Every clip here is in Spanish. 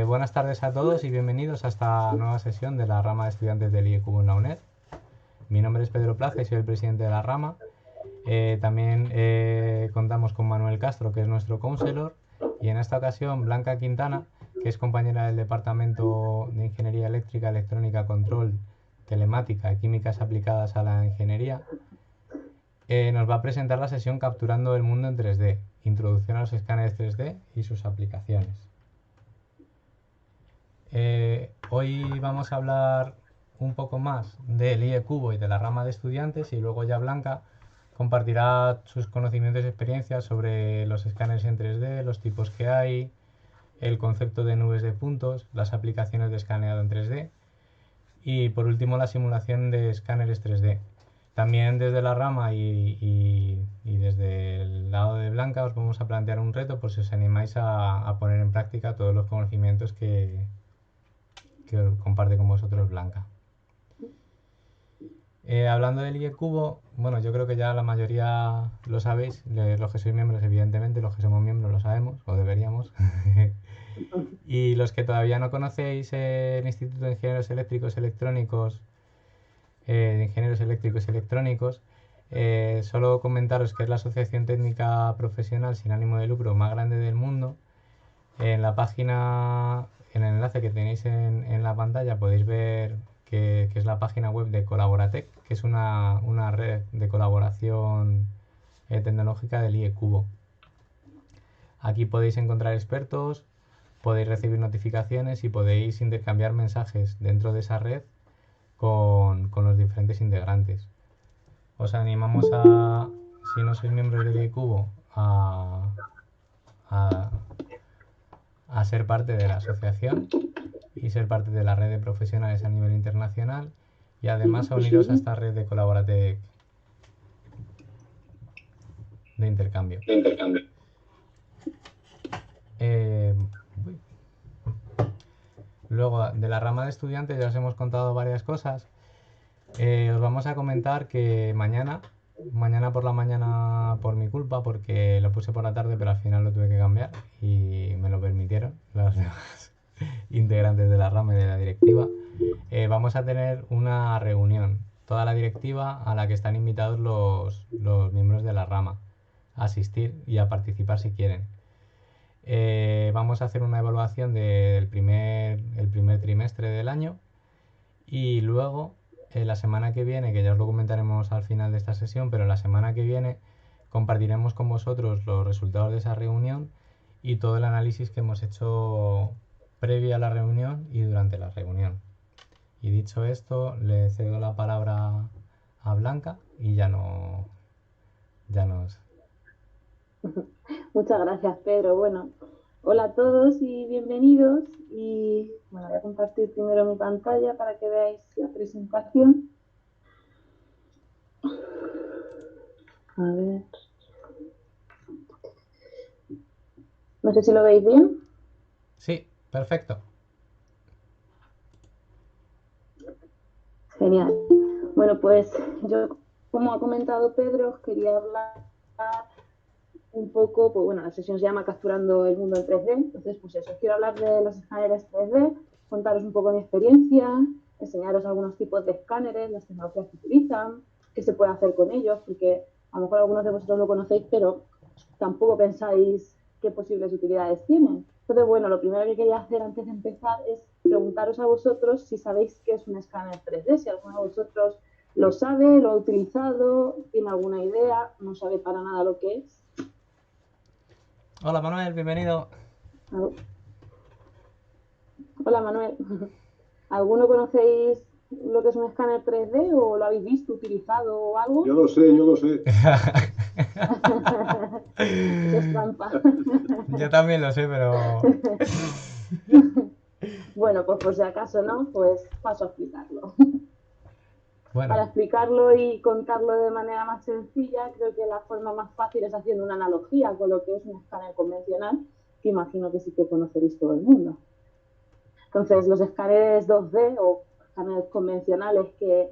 Buenas tardes a todos y bienvenidos a esta nueva sesión de la rama de estudiantes del IECubo en la UNED. Mi nombre es Pedro Plaza y soy el presidente de la rama. También contamos con Manuel Castro, que es nuestro counselor, y en esta ocasión Blanca Quintana, que es compañera del Departamento de Ingeniería Eléctrica, Electrónica, Control, Telemática y Químicas aplicadas a la ingeniería, nos va a presentar la sesión Capturando el mundo en 3D, introducción a los escáneres 3D y sus aplicaciones. Hoy vamos a hablar un poco más del IECubo y de la rama de estudiantes, y luego ya Blanca compartirá sus conocimientos y experiencias sobre los escáneres en 3D, los tipos que hay, el concepto de nubes de puntos, las aplicaciones de escaneado en 3D y por último la simulación de escáneres 3D. También desde la rama y desde el lado de Blanca os vamos a plantear un reto por si os animáis a poner en práctica todos los conocimientos que comparte con vosotros Blanca. Hablando del IECubo, bueno, yo creo que ya la mayoría lo sabéis, los que sois miembros evidentemente, los que somos miembros lo sabemos, o deberíamos. Y los que todavía no conocéis el Instituto de Ingenieros Eléctricos Electrónicos, solo comentaros que es la asociación técnica profesional sin ánimo de lucro más grande del mundo. En la página, en el enlace que tenéis en la pantalla, podéis ver que es la página web de Colaboratec, que es una red de colaboración tecnológica del IECubo. Aquí podéis encontrar expertos, podéis recibir notificaciones y podéis intercambiar mensajes dentro de esa red con los diferentes integrantes. Os animamos a, si no sois miembros del IECubo, a ser parte de la asociación y ser parte de la red de profesionales a nivel internacional, y además a uniros a esta red de Colaboratec de intercambio. Luego, de la rama de estudiantes ya os hemos contado varias cosas. Os vamos a comentar que mañana por la mañana, por mi culpa, porque lo puse por la tarde pero al final lo tuve que cambiar y me lo permitieron los demás integrantes de la rama y de la directiva, vamos a tener una reunión, toda la directiva, a la que están invitados los miembros de la rama a asistir y a participar si quieren. Vamos a hacer una evaluación del el primer trimestre del año, y luego la semana que viene, que ya os lo comentaremos al final de esta sesión, pero la semana que viene compartiremos con vosotros los resultados de esa reunión y todo el análisis que hemos hecho previa a la reunión y durante la reunión. Y dicho esto, le cedo la palabra a Blanca y ya nos... Muchas gracias, Pedro. Bueno, hola a todos y bienvenidos. Y bueno, voy a compartir primero mi pantalla para que veáis la presentación. A ver. No sé si lo veis bien. Sí, perfecto. Genial. Bueno, pues yo, como ha comentado Pedro, os quería hablar un poco, pues bueno, la sesión se llama Capturando el mundo en 3D, entonces pues eso, quiero hablar de los escáneres 3D, contaros un poco mi experiencia, enseñaros algunos tipos de escáneres, las tecnologías que utilizan, qué se puede hacer con ellos, porque a lo mejor algunos de vosotros lo conocéis, pero tampoco pensáis qué posibles utilidades tienen. Entonces, bueno, lo primero que quería hacer antes de empezar es preguntaros a vosotros si sabéis qué es un escáner 3D, si alguno de vosotros lo sabe, lo ha utilizado, tiene alguna idea, no sabe para nada lo que es. Hola Manuel, bienvenido. Hola Manuel. ¿Alguno conocéis lo que es un escáner 3D o lo habéis visto, utilizado o algo? Yo lo sé. Eso es trampa. Yo también lo sé, pero... Bueno, pues por si acaso no, pues paso a explicarlo. Bueno. Para explicarlo y contarlo de manera más sencilla, creo que la forma más fácil es haciendo una analogía con lo que es un escáner convencional, que imagino que sí que conoceréis todo el mundo. Entonces, los escáneres 2D o escáneres convencionales que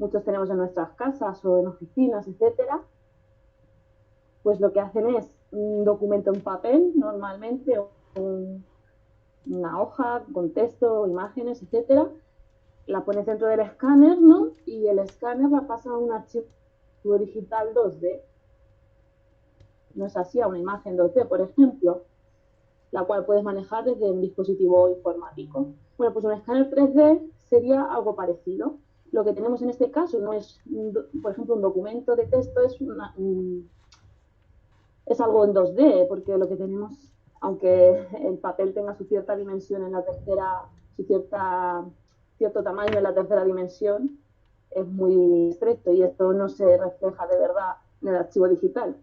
muchos tenemos en nuestras casas o en oficinas, etcétera, pues lo que hacen es un documento en papel, normalmente, una hoja con texto, imágenes, etcétera, la pones dentro del escáner, ¿no? Y el escáner la pasa a un archivo digital 2D. No es así, a una imagen 2D, por ejemplo, la cual puedes manejar desde un dispositivo informático. Bueno, pues un escáner 3D sería algo parecido. Lo que tenemos en este caso no es, por ejemplo, un documento de texto, es algo en 2D, porque lo que tenemos, aunque el papel tenga su cierta dimensión en la tercera, cierto tamaño en la tercera dimensión, es muy estrecho y esto no se refleja de verdad en el archivo digital.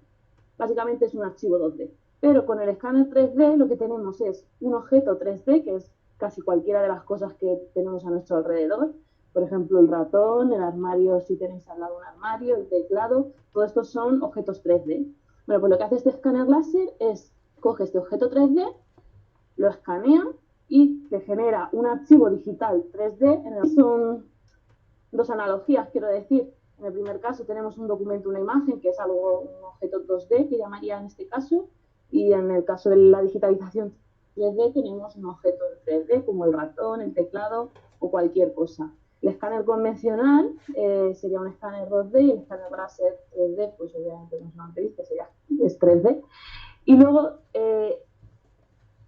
Básicamente es un archivo 2D. Pero con el escáner 3D lo que tenemos es un objeto 3D, que es casi cualquiera de las cosas que tenemos a nuestro alrededor. Por ejemplo, el ratón, el armario, si tenéis al lado un armario, el teclado, todo esto son objetos 3D. Bueno, pues lo que hace este escáner láser es coge este objeto 3D, lo escanea y te genera un archivo digital 3D. Son dos analogías, quiero decir. En el primer caso tenemos un documento, una imagen, que es algo, un objeto 2D, que llamaría en este caso, y en el caso de la digitalización 3D tenemos un objeto en 3D, como el ratón, el teclado o cualquier cosa. El escáner convencional sería un escáner 2D y el escáner láser 3D, pues obviamente no es una entrevista, es 3D. Y luego,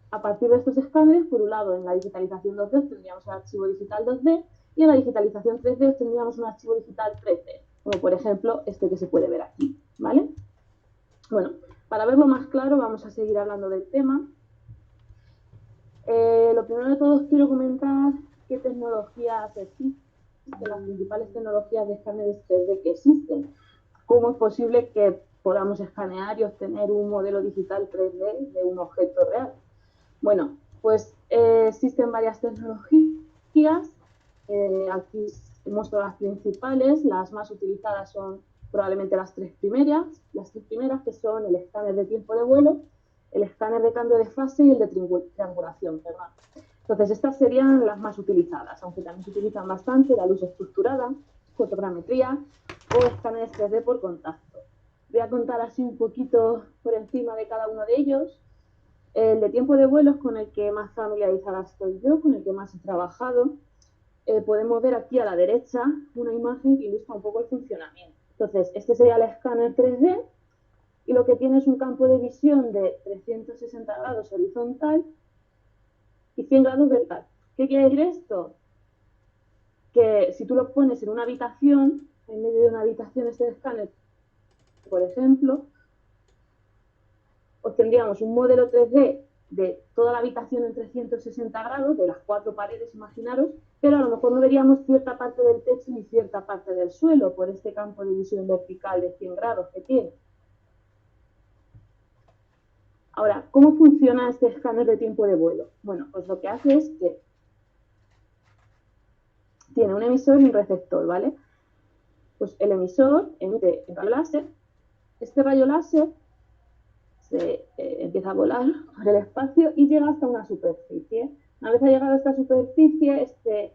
a partir de estos escáneres, por un lado, en la digitalización 2D tendríamos el archivo digital 2D y en la digitalización 3D tendríamos un archivo digital 3D, como por ejemplo este que se puede ver aquí, ¿vale? Bueno, para verlo más claro vamos a seguir hablando del tema. Lo primero de todo os quiero comentar qué tecnologías existen, las principales tecnologías de escáneres 3D que existen. ¿Cómo es posible que podamos escanear y obtener un modelo digital 3D de un objeto real? Bueno, pues existen varias tecnologías. Aquí muestro las principales. Las más utilizadas son probablemente las tres primeras que son el escáner de tiempo de vuelo, el escáner de cambio de fase y el de triangulación. Perdón. Entonces, estas serían las más utilizadas, aunque también se utilizan bastante la luz estructurada, fotogrametría o escáneres 3D por contacto. Voy a contar así un poquito por encima de cada uno de ellos. El de tiempo de vuelo es con el que más familiarizada estoy yo, con el que más he trabajado. Podemos ver aquí a la derecha una imagen que ilustra un poco el funcionamiento. Entonces, este sería el escáner 3D y lo que tiene es un campo de visión de 360 grados horizontal y 100 grados vertical. ¿Qué quiere decir esto? Que si tú lo pones en una habitación, en medio de una habitación este escáner, por ejemplo, obtendríamos un modelo 3D de toda la habitación en 360 grados, de las 4 paredes, imaginaros, pero a lo mejor no veríamos cierta parte del techo ni cierta parte del suelo por este campo de visión vertical de 100 grados que tiene. Ahora, ¿cómo funciona este escáner de tiempo de vuelo? Bueno, pues lo que hace es que tiene un emisor y un receptor, ¿vale? Pues el emisor emite un rayo láser. Este rayo láser se empieza a volar por el espacio y llega hasta una superficie. Una vez ha llegado a esta superficie, este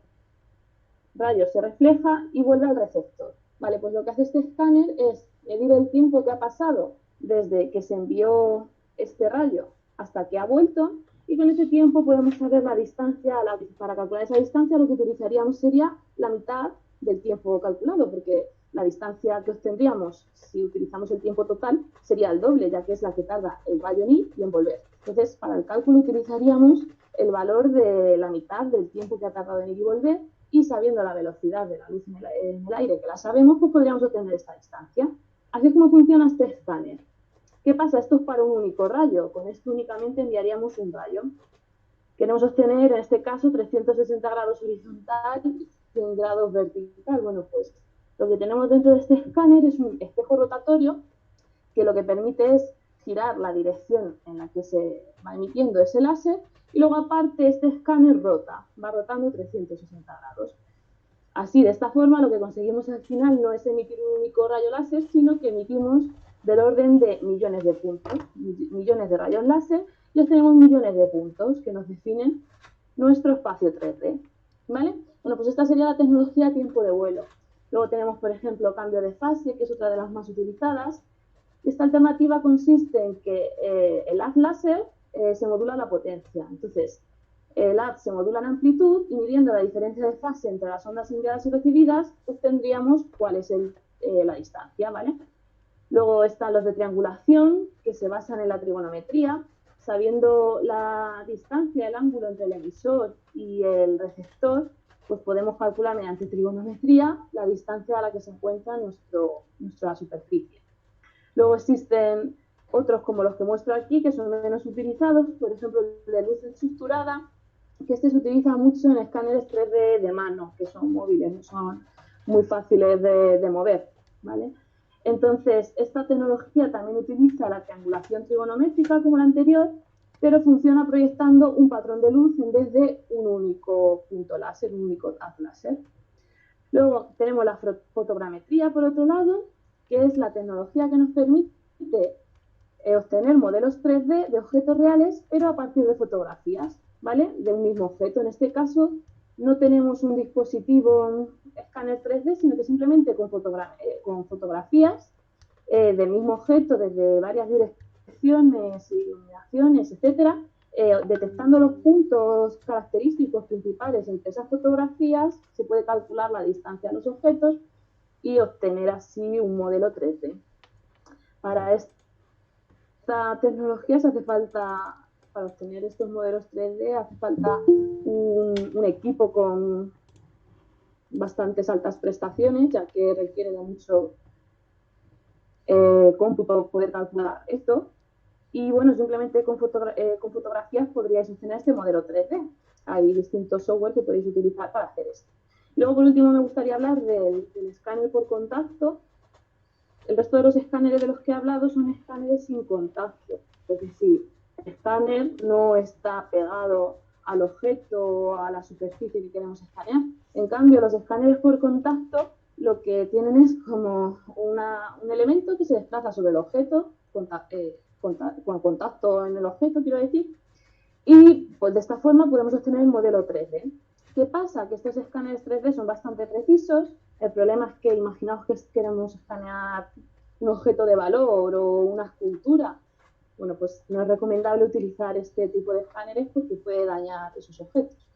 rayo se refleja y vuelve al receptor. Vale, pues lo que hace este escáner es medir el tiempo que ha pasado desde que se envió este rayo hasta que ha vuelto y con ese tiempo podemos saber la distancia. Para calcular esa distancia lo que utilizaríamos sería la mitad del tiempo calculado, porque la distancia que obtendríamos si utilizamos el tiempo total sería el doble, ya que es la que tarda el rayo en ir y en volver. Entonces, para el cálculo utilizaríamos el valor de la mitad del tiempo que ha tardado en ir y volver, y sabiendo la velocidad de la luz en el aire, que la sabemos, pues podríamos obtener esta distancia. Así es como funciona este escáner. ¿Qué pasa? Esto es para un único rayo. Con esto únicamente enviaríamos un rayo. Queremos obtener, en este caso, 360 grados horizontal y 100 grados vertical. Bueno, pues lo que tenemos dentro de este escáner es un espejo rotatorio que lo que permite es girar la dirección en la que se va emitiendo ese láser y luego aparte este escáner va rotando 360 grados. Así, de esta forma, lo que conseguimos al final no es emitir un único rayo láser, sino que emitimos del orden de millones de puntos, millones de rayos láser, y obtenemos millones de puntos que nos definen nuestro espacio 3D. ¿Vale? Bueno, pues esta sería la tecnología tiempo de vuelo. Luego tenemos, por ejemplo, cambio de fase, que es otra de las más utilizadas. Esta alternativa consiste en que el haz láser se modula la potencia. Entonces, el haz se modula en amplitud y midiendo la diferencia de fase entre las ondas enviadas y recibidas, obtendríamos cuál es la distancia, ¿vale? Luego están los de triangulación, que se basan en la trigonometría. Sabiendo la distancia, el ángulo entre el emisor y el receptor, pues podemos calcular mediante trigonometría la distancia a la que se encuentra nuestra superficie. Luego existen otros como los que muestro aquí, que son menos utilizados, por ejemplo, el de luz estructurada, que este se utiliza mucho en escáneres 3D de mano, que son móviles, no son muy fáciles de mover, ¿vale? Entonces, esta tecnología también utiliza la triangulación trigonométrica como la anterior, pero funciona proyectando un patrón de luz en vez de un único punto láser, un único haz láser. Luego tenemos la fotogrametría, por otro lado, que es la tecnología que nos permite obtener modelos 3D de objetos reales, pero a partir de fotografías, ¿vale? De un mismo objeto. En este caso, no tenemos un dispositivo escáner 3D, sino que simplemente con fotografías del mismo objeto desde varias direcciones, iluminaciones, etcétera, detectando los puntos característicos principales entre esas fotografías, se puede calcular la distancia a los objetos y obtener así un modelo 3D. Para esta tecnología se hace falta, para obtener estos modelos 3D, hace falta un equipo con bastantes altas prestaciones, ya que requiere de mucho cómputo para poder calcular esto. Y bueno, simplemente con fotografías podríais obtener este modelo 3D. Hay distintos software que podéis utilizar para hacer esto. Y luego, por último, me gustaría hablar del escáner por contacto. El resto de los escáneres de los que he hablado son escáneres sin contacto. Es decir, el escáner no está pegado al objeto o a la superficie que queremos escanear. En cambio, los escáneres por contacto lo que tienen es como un elemento que se desplaza sobre el objeto, con contacto en el objeto, quiero decir, y pues de esta forma podemos obtener el modelo 3D. ¿Qué pasa? Que estos escáneres 3D son bastante precisos. El problema es que imaginaos que queremos escanear un objeto de valor o una escultura. Bueno, pues no es recomendable utilizar este tipo de escáneres porque puede dañar esos objetos.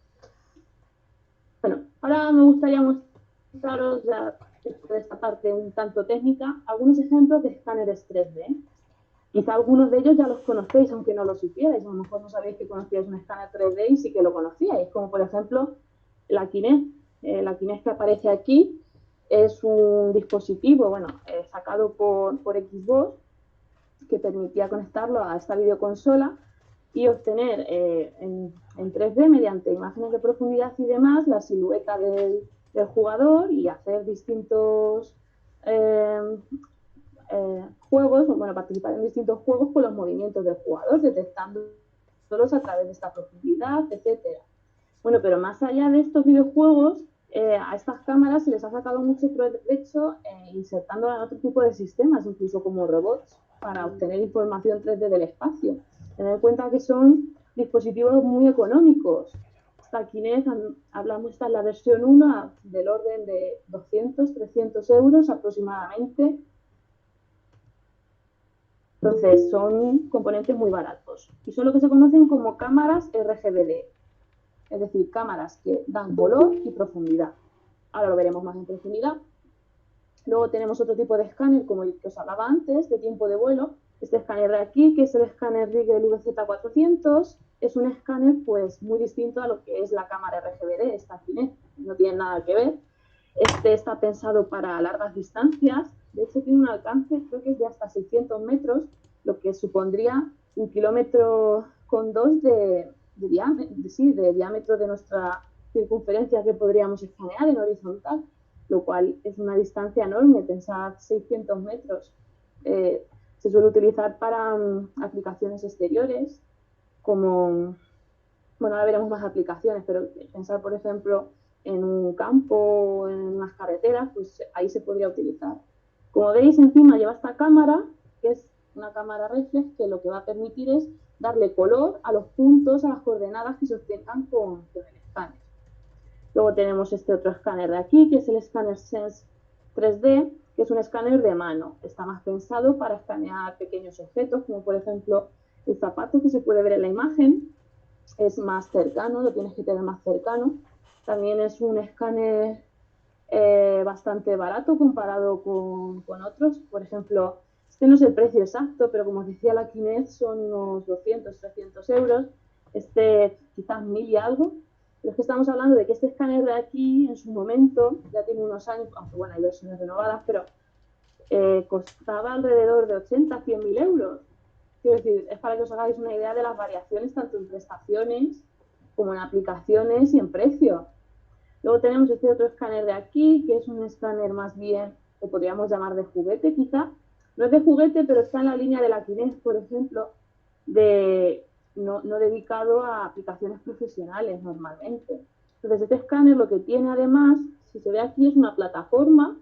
Bueno, ahora me gustaría mostraros, ya después de esta parte un tanto técnica, algunos ejemplos de escáneres 3D. Quizá algunos de ellos ya los conocéis, aunque no lo supierais. A lo mejor no sabéis que conocíais un escáner 3D y sí que lo conocíais, como por ejemplo la Kinect. La Kinect que aparece aquí es un dispositivo, bueno, sacado por Xbox, que permitía conectarlo a esta videoconsola y obtener en 3D, mediante imágenes de profundidad y demás, la silueta del jugador y hacer distintos juegos, bueno, participar en distintos juegos con los movimientos del jugador, detectándolos a través de esta profundidad, etcétera. Bueno, pero más allá de estos videojuegos, a estas cámaras se les ha sacado mucho provecho insertándolas en otro tipo de sistemas, incluso como robots, para obtener información 3D del espacio. Tener en cuenta que son dispositivos muy económicos. Esta Kinect, hablamos, esta es la versión 1 del orden de 200, 300 euros aproximadamente. Entonces, son componentes muy baratos y son lo que se conocen como cámaras RGBD, es decir, cámaras que dan color y profundidad. Ahora lo veremos más en profundidad. Luego tenemos otro tipo de escáner, como el que os hablaba antes, de tiempo de vuelo. Este escáner de aquí, que es el escáner Rigel VZ400, es un escáner pues muy distinto a lo que es la cámara RGBD, esta Kinect, no tiene nada que ver. Este está pensado para largas distancias, de hecho tiene un alcance, creo que es de hasta 600 metros, lo que supondría 1,2 kilómetros de diámetro de nuestra circunferencia que podríamos escanear en horizontal, lo cual es una distancia enorme. Pensad, 600 metros. Se suele utilizar para aplicaciones exteriores, como, bueno, ahora veremos más aplicaciones, pero pensar, por ejemplo, en un campo o en unas carreteras, pues ahí se podría utilizar. Como veis, encima lleva esta cámara, que es una cámara reflex, que lo que va a permitir es darle color a los puntos, a las coordenadas que se obtengan con el escáner. Luego tenemos este otro escáner de aquí, que es el escáner Sense 3D, que es un escáner de mano. Está más pensado para escanear pequeños objetos, como por ejemplo el zapato que se puede ver en la imagen. es más cercano, lo tienes que tener más cercano. También es un escáner bastante barato comparado con otros. Por ejemplo, este no es el precio exacto, pero como os decía, la Kinect son unos 200, 300 euros. Este quizás 1000 y algo. Pero es que estamos hablando de que este escáner de aquí, en su momento, ya tiene unos años, aunque bueno, hay versiones renovadas, pero costaba alrededor de 80, 100 mil euros. Quiero decir, es para que os hagáis una idea de las variaciones tanto en prestaciones como en aplicaciones y en precio. Luego tenemos este otro escáner de aquí, que es un escáner más bien, que podríamos llamar de juguete quizá. No es de juguete, pero está en la línea de la Kinect, por ejemplo, de no dedicado a aplicaciones profesionales normalmente. Entonces, este escáner lo que tiene además, si se ve aquí, es una plataforma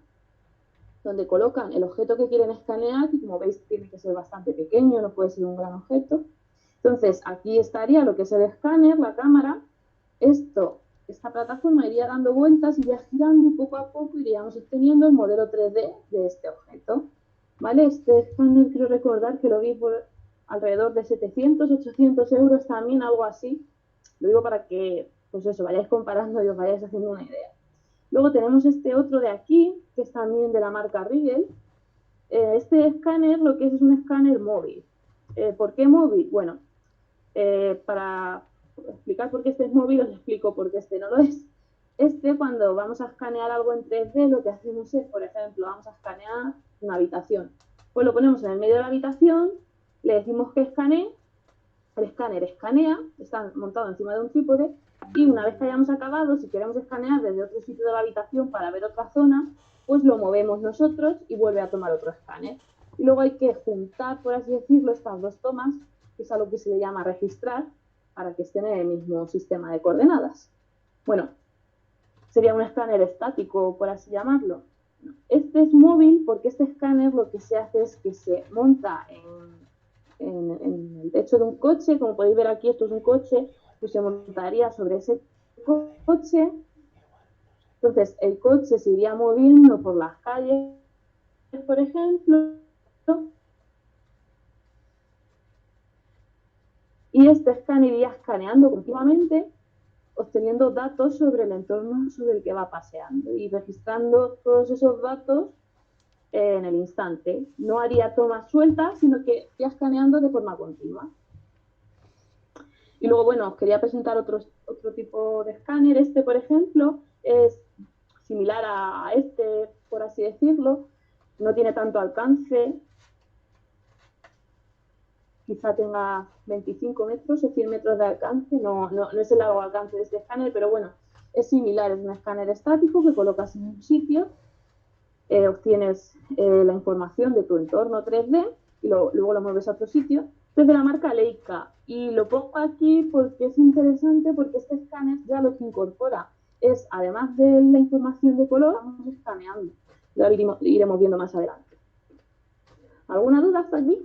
donde colocan el objeto que quieren escanear, y como veis tiene que ser bastante pequeño, no puede ser un gran objeto. Entonces, aquí estaría lo que es el escáner, la cámara. Esta plataforma iría dando vueltas, iría girando y poco a poco iríamos obteniendo el modelo 3D de este objeto. ¿Vale? Este escáner quiero recordar que lo vi por alrededor de 700, 800 euros también, algo así. Lo digo para que, pues eso, vayáis comparando y os vayáis haciendo una idea. Luego tenemos este otro de aquí, que es también de la marca Rigel. Este escáner lo que es un escáner móvil. ¿Por qué móvil? Bueno, para explicar por qué este es móvil, os explico por qué este no lo es. Este, cuando vamos a escanear algo en 3D, lo que hacemos es, por ejemplo, vamos a escanear una habitación. Pues lo ponemos en el medio de la habitación, le decimos que escanee, el escáner escanea, está montado encima de un trípode, y una vez que hayamos acabado, si queremos escanear desde otro sitio de la habitación para ver otra zona, pues lo movemos nosotros y vuelve a tomar otro escáner. Y luego hay que juntar, por así decirlo, estas dos tomas, que es algo que se le llama registrar, para que estén en el mismo sistema de coordenadas. Bueno, sería un escáner estático, por así llamarlo. Este es móvil porque este escáner lo que se hace es que se monta en el techo de un coche. Como podéis ver aquí, esto es un coche, pues se montaría sobre ese coche. Entonces, el coche se iría moviendo por las calles, por ejemplo, y este escáner iría escaneando continuamente, obteniendo datos sobre el entorno sobre el que va paseando y registrando todos esos datos en el instante. No haría tomas sueltas, sino que iría escaneando de forma continua. Y luego, bueno, os quería presentar otro tipo de escáner. Este, por ejemplo, es similar a este, por así decirlo. No tiene tanto alcance. Quizá tenga 25 metros o 100 metros de alcance. No es el largo alcance de este escáner, pero bueno, es similar. Es un escáner estático que colocas en un sitio, obtienes la información de tu entorno 3D y luego lo mueves a otro sitio. Desde la marca Leica, y lo pongo aquí porque es interesante, porque este escáner ya lo que incorpora es, además de la información de color, estamos escaneando. Lo iremos viendo más adelante. ¿Alguna duda hasta aquí?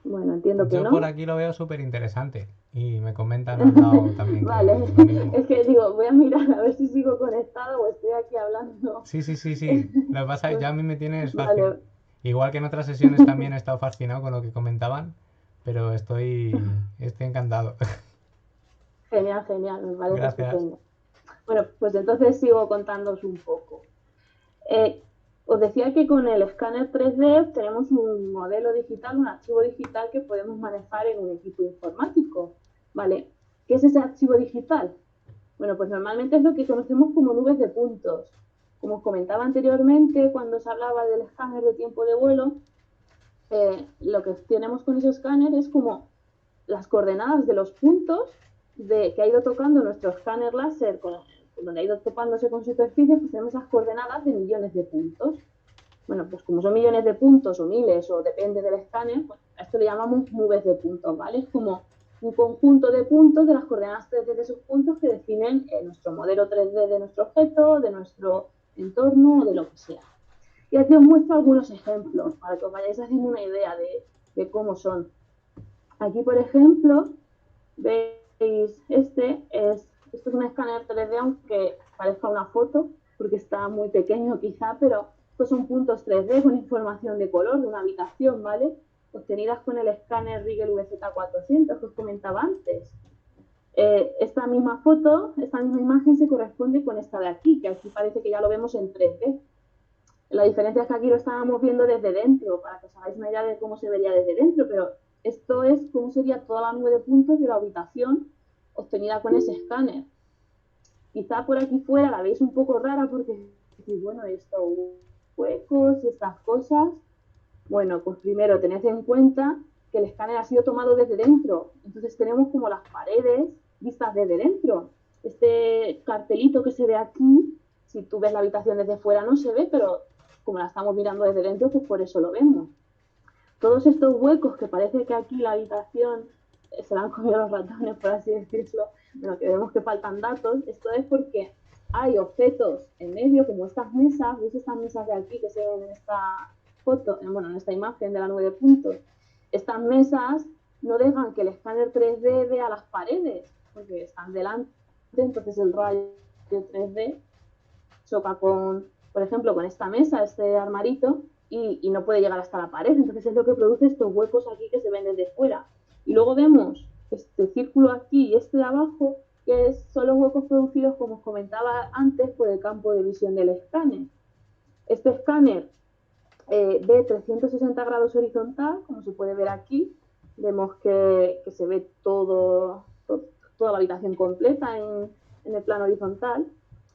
Bueno, entiendo que Yo no. por aquí lo veo súper interesante y me comentan al lado también que Vale, lo mismo. es que digo, voy a mirar a ver si sigo conectado o estoy aquí hablando. Sí, sí, sí, sí. Lo que pasa es que ya a mí me tienes fácil. Vale, Igual que en otras sesiones también he estado fascinado con lo que comentaban, pero estoy encantado. genial, genial, me parece Gracias. estupendo. Bueno, pues entonces sigo contándoos un poco. Eh, Os decía que con el escáner 3D tenemos un modelo digital, un archivo digital que podemos manejar en un equipo informático. ¿Vale? ¿Qué es ese archivo digital? Bueno, pues normalmente es lo que conocemos como nubes de puntos. Como os comentaba anteriormente, cuando se hablaba del escáner de tiempo de vuelo, lo que tenemos con ese escáner es como las coordenadas de los puntos que ha ido tocando nuestro escáner láser, donde ha ido topándose con superficie, pues tenemos esas coordenadas de millones de puntos. Bueno, pues como son millones de puntos o miles, o depende del escáner, pues a esto le llamamos nubes de puntos, ¿vale? Es como un conjunto de puntos de las coordenadas 3D de esos puntos que definen nuestro modelo 3D de nuestro objeto, de nuestro entorno o de lo que sea. Y aquí os muestro algunos ejemplos para que os vayáis haciendo una idea de cómo son. Aquí, por ejemplo, veis, esto es un escáner 3D, aunque parezca una foto, porque está muy pequeño quizá, pero estos son puntos 3D con información de color de una habitación, ¿vale? obtenidas con el escáner Rigel VZ400 que os comentaba antes. Esta misma foto, esta misma imagen se corresponde con esta de aquí, que aquí parece que ya lo vemos en 3D. La diferencia es que aquí lo estábamos viendo desde dentro, para que os hagáis una idea de cómo se vería desde dentro, pero esto es cómo sería toda la nube de puntos de la habitación obtenida con ese escáner. Quizá por aquí fuera la veis un poco rara porque, bueno, estos huecos y estas cosas. Bueno, pues primero tened en cuenta que el escáner ha sido tomado desde dentro. Entonces tenemos como las paredes vistas desde dentro. Este cartelito que se ve aquí, si tú ves la habitación desde fuera no se ve, pero como la estamos mirando desde dentro, pues por eso lo vemos. Todos estos huecos que parece que aquí la habitación se la han comido los ratones, por así decirlo, bueno, que vemos que faltan datos, esto es porque hay objetos en medio, como estas mesas, ¿veis estas mesas de aquí que se ven en esta foto, bueno, en esta imagen de la nube de puntos? Estas mesas no dejan que el escáner 3D vea las paredes, porque están delante, entonces el rayo 3D choca con, por ejemplo, con esta mesa, este armarito, y no puede llegar hasta la pared. Entonces es lo que produce estos huecos aquí que se ven desde fuera. Y luego vemos este círculo aquí y este de abajo, que son los huecos producidos, como os comentaba antes, por el campo de visión del escáner. Este escáner ve 360 grados horizontal, como se puede ver aquí. Vemos que se ve toda la habitación completa en el plano horizontal.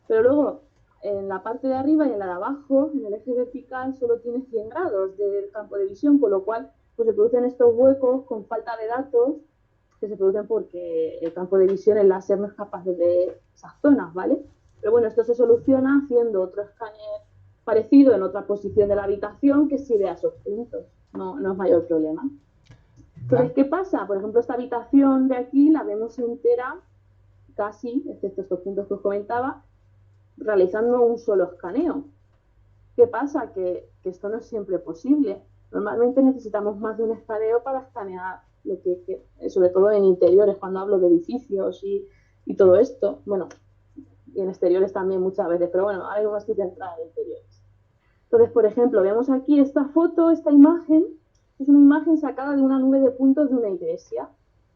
Pero luego, en la parte de arriba y en la de abajo, en el eje vertical, solo tiene 100 grados del campo de visión, con lo cual pues, se producen estos huecos con falta de datos que se producen porque el campo de visión, el láser, no es capaz de ver esas zonas, ¿vale? Pero bueno, esto se soluciona haciendo otro escáner parecido en otra posición de la habitación que sí vea esos puntos. No es mayor problema. Entonces, ¿qué pasa? Por ejemplo, esta habitación de aquí la vemos entera, casi, excepto estos puntos que os comentaba, realizando un solo escaneo. ¿Qué pasa? Que esto no es siempre posible. Normalmente necesitamos más de un escaneo para escanear lo que sobre todo en interiores, cuando hablo de edificios y todo esto. Bueno, y en exteriores también muchas veces, pero bueno, ahora mismo estoy centrada en interiores. Entonces, por ejemplo, vemos aquí esta foto, esta imagen, es una imagen sacada de una nube de puntos de una iglesia.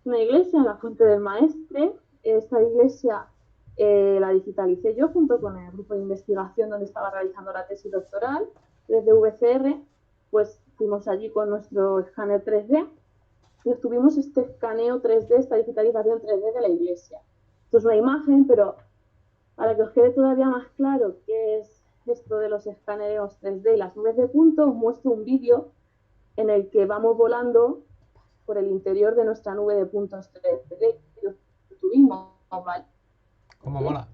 Una iglesia en la Fuente del Maestre. Esta iglesia la digitalicé yo junto con el grupo de investigación donde estaba realizando la tesis doctoral. Desde VCR, pues fuimos allí con nuestro escáner 3D y obtuvimos este escaneo 3D, esta digitalización 3D de la iglesia. Esto es una imagen, pero para que os quede todavía más claro qué es esto de los escaneos 3D y las nubes de puntos, os muestro un vídeo en el que vamos volando por el interior de nuestra nube de puntos 3D que tuvimos, ¿vale? ¿Cómo mola?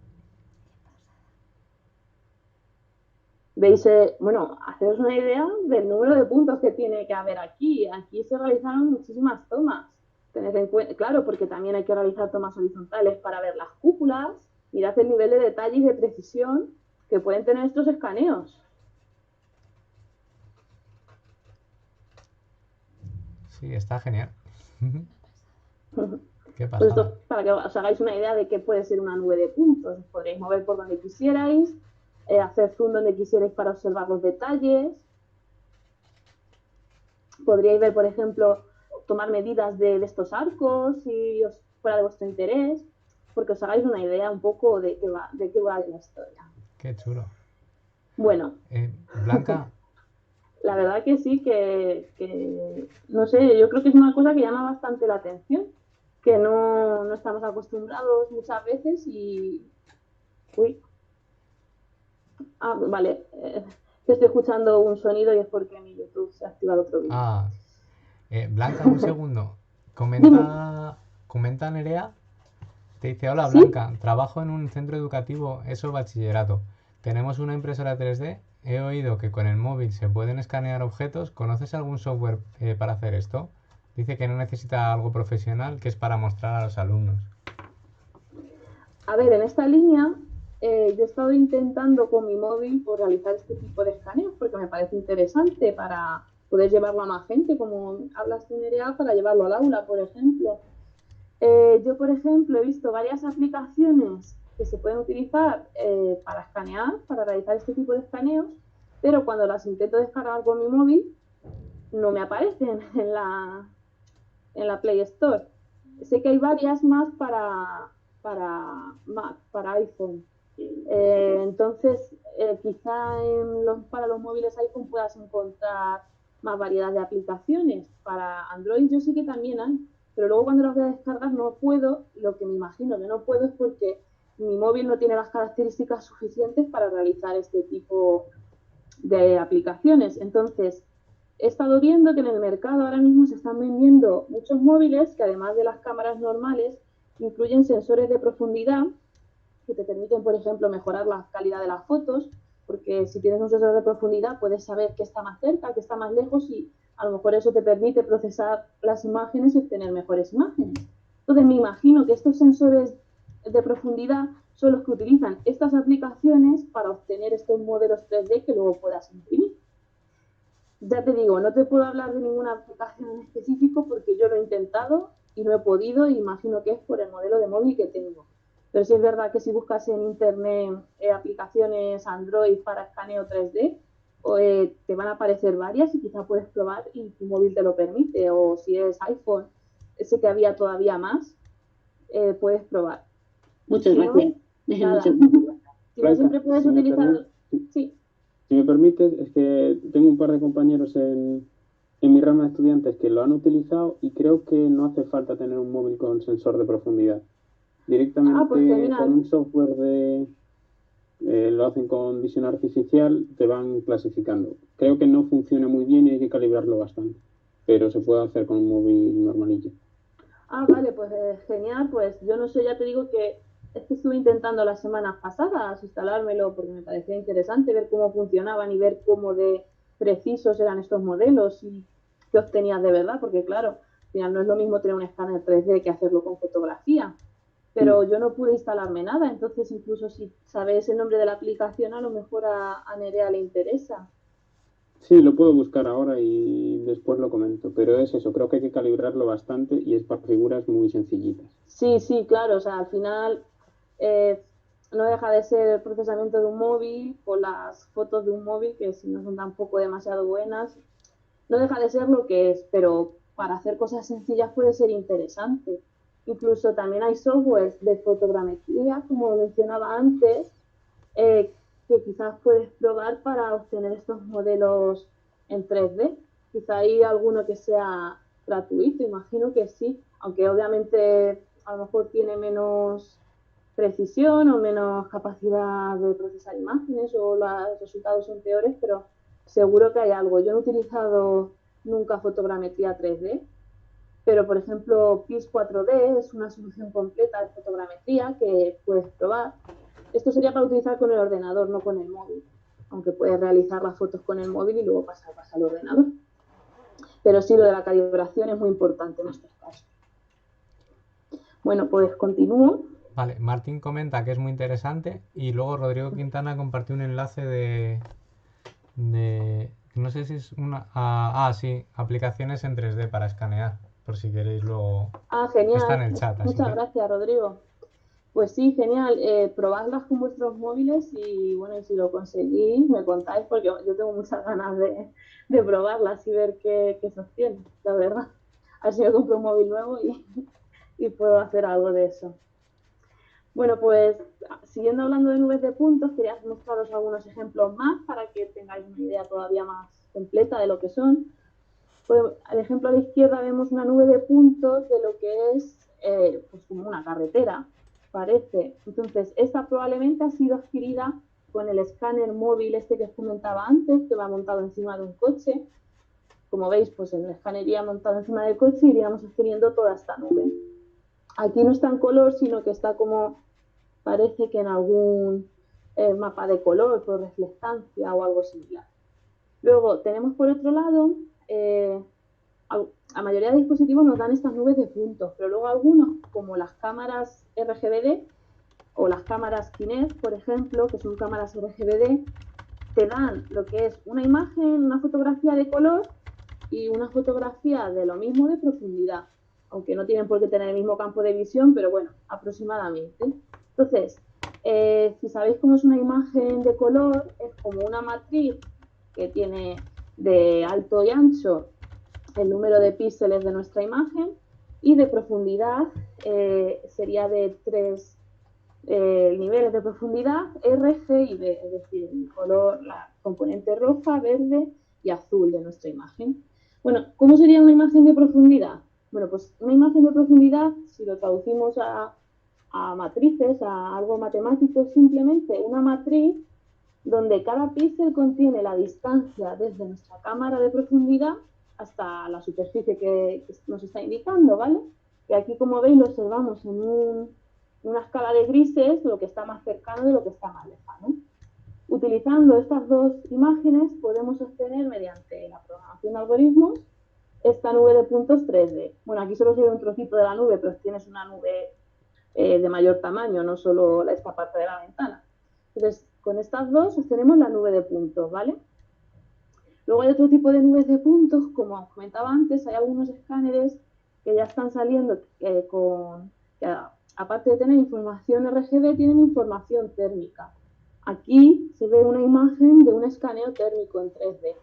Veis, bueno, haceros una idea del número de puntos que tiene que haber aquí. Aquí se realizaron muchísimas tomas. Tened en cuenta, claro, porque también hay que realizar tomas horizontales para ver las cúpulas. Mirad el nivel de detalle y de precisión que pueden tener estos escaneos. Sí, está genial. ¿Qué Pues pasada? esto, para que os hagáis una idea de qué puede ser una nube de puntos. Os podréis mover por donde quisierais, hacer zoom donde quisierais para observar los detalles. Podríais ver, por ejemplo, tomar medidas de estos arcos si os fuera de vuestro interés, porque os hagáis una idea un poco de qué va la historia. Qué chulo. Bueno, Blanca, la verdad que sí, que no sé, yo creo que es una cosa que llama bastante la atención, que no estamos acostumbrados muchas veces y... Uy. Ah, vale. Que estoy escuchando un sonido y es porque mi YouTube se ha activado otro vídeo. Blanca, un segundo. Dime. Comenta Nerea. Te dice, hola ¿Sí? Blanca, trabajo en un centro educativo, eso bachillerato. Tenemos una impresora 3D. He oído que con el móvil se pueden escanear objetos. ¿Conoces algún software para hacer esto? Dice que no necesita algo profesional, que es para mostrar a los alumnos. A ver, en esta línea yo he estado intentando con mi móvil por realizar este tipo de escaneos porque me parece interesante para poder llevarlo a más gente, como hablas tú, Nerea, para llevarlo al aula, por ejemplo. Yo, por ejemplo, he visto varias aplicaciones que se pueden utilizar para escanear, para realizar este tipo de escaneos, pero cuando las intento descargar con mi móvil, no me aparecen en la Play Store. Sé que hay varias más para Mac, para iPhone. Entonces, quizá para los móviles iPhone puedas encontrar más variedad de aplicaciones. Para Android yo sé que también hay, pero luego cuando las voy a descargar no puedo. Lo que me imagino que no puedo es porque mi móvil no tiene las características suficientes para realizar este tipo de aplicaciones. Entonces, he estado viendo que en el mercado ahora mismo se están vendiendo muchos móviles que, además de las cámaras normales, incluyen sensores de profundidad que te permiten, por ejemplo, mejorar la calidad de las fotos, porque si tienes un sensor de profundidad puedes saber qué está más cerca, qué está más lejos, y a lo mejor eso te permite procesar las imágenes y obtener mejores imágenes. Entonces me imagino que estos sensores de profundidad son los que utilizan estas aplicaciones para obtener estos modelos 3D que luego puedas imprimir. Ya te digo, no te puedo hablar de ninguna aplicación en específico porque yo lo he intentado y no he podido, y imagino que es por el modelo de móvil que tengo. Pero sí es verdad que si buscas en internet aplicaciones Android para escaneo 3D, te van a aparecer varias y quizá puedes probar y tu móvil te lo permite. O si es iPhone, ese que había todavía más, puedes probar. Muchas Si no, gracias. nada. Muchas gracias. Si no, siempre puedes utilizar... Sí. Si me permites, es que tengo un par de compañeros en mi rama de estudiantes que lo han utilizado y creo que no hace falta tener un móvil con sensor de profundidad. Directamente pues con un software lo hacen con visión artificial, te van clasificando. Creo que no funciona muy bien y hay que calibrarlo bastante, pero se puede hacer con un móvil normalillo. Vale, pues genial. Pues yo no sé, ya te digo que es que estuve intentando las semanas pasadas instalármelo porque me parecía interesante ver cómo funcionaban y ver cómo de precisos eran estos modelos y qué obtenías de verdad, porque claro, al final no es lo mismo tener un escáner 3D que hacerlo con fotografía. Pero yo no pude instalarme nada, entonces incluso si sabes el nombre de la aplicación, a lo mejor a Nerea le interesa. Sí, lo puedo buscar ahora y después lo comento, pero es eso, creo que hay que calibrarlo bastante y es para figuras muy sencillitas. Sí, sí, claro, o sea, al final eh, no deja de ser el procesamiento de un móvil o las fotos de un móvil, que si no son tampoco demasiado buenas, no deja de ser lo que es, pero para hacer cosas sencillas puede ser interesante. Incluso también hay softwares de fotogrametría, como mencionaba antes, eh, que quizás puedes probar para obtener estos modelos en 3D. Quizá hay alguno que sea gratuito, imagino que sí, aunque obviamente a lo mejor tiene menos precisión o menos capacidad de procesar imágenes o los resultados son peores, pero seguro que hay algo. Yo no he utilizado nunca fotogrametría 3D, pero por ejemplo PIS 4D es una solución completa de fotogrametría que puedes probar. Esto sería para utilizar con el ordenador, no con el móvil, aunque puedes realizar las fotos con el móvil y luego pasarlas al ordenador. Pero sí, lo de la calibración es muy importante en estos casos. Bueno, pues continúo. Vale, Martín comenta que es muy interesante y luego Rodrigo Quintana compartió un enlace no sé si es sí, aplicaciones en 3D para escanear, por si queréis luego. Está en Genial. el chat, así Muchas que... gracias, Rodrigo. Pues sí, genial. Probadlas con vuestros móviles y bueno, si lo conseguís, me contáis porque yo tengo muchas ganas de probarlas y ver qué se obtiene, la verdad. Así me compro un móvil nuevo y puedo hacer algo de eso. Bueno, pues siguiendo hablando de nubes de puntos, quería mostraros algunos ejemplos más para que tengáis una idea todavía más completa de lo que son. Pues, al ejemplo a la izquierda vemos una nube de puntos de lo que es pues como una carretera, parece. Entonces, esta probablemente ha sido adquirida con el escáner móvil este que os comentaba antes, que va montado encima de un coche. Como veis, pues el escáner iría montado encima del coche y iríamos adquiriendo toda esta nube. Aquí no está en color, sino que está como, parece que en algún mapa de color por reflectancia o algo similar. Luego tenemos por otro lado, la mayoría de dispositivos nos dan estas nubes de puntos, pero luego algunos, como las cámaras RGBD o las cámaras Kinect, por ejemplo, que son cámaras RGBD, te dan lo que es una imagen, una fotografía de color y una fotografía de lo mismo de profundidad, aunque no tienen por qué tener el mismo campo de visión, pero bueno, aproximadamente. Entonces, si sabéis cómo es una imagen de color, es como una matriz que tiene de alto y ancho el número de píxeles de nuestra imagen, y de profundidad sería de 3 niveles de profundidad, R, G y B, es decir, el color, la componente roja, verde y azul de nuestra imagen. Bueno, ¿cómo sería una imagen de profundidad? Bueno, pues una imagen de profundidad, si lo traducimos a matrices, a algo matemático, es simplemente una matriz donde cada píxel contiene la distancia desde nuestra cámara de profundidad hasta la superficie que nos está indicando, ¿vale? Que aquí, como veis, lo observamos en una escala de grises, lo que está más cercano de lo que está más lejano. Utilizando estas dos imágenes podemos obtener, mediante la programación de algoritmos, esta nube de puntos 3D. Bueno, aquí solo se ve un trocito de la nube, pero tienes una nube de mayor tamaño, no solo esta parte de la ventana. Entonces, con estas dos obtenemos la nube de puntos, ¿vale? Luego hay otro tipo de nubes de puntos, como os comentaba antes, hay algunos escáneres que ya están saliendo que aparte de tener información RGB, tienen información térmica. Aquí se ve una imagen de un escaneo térmico en 3D.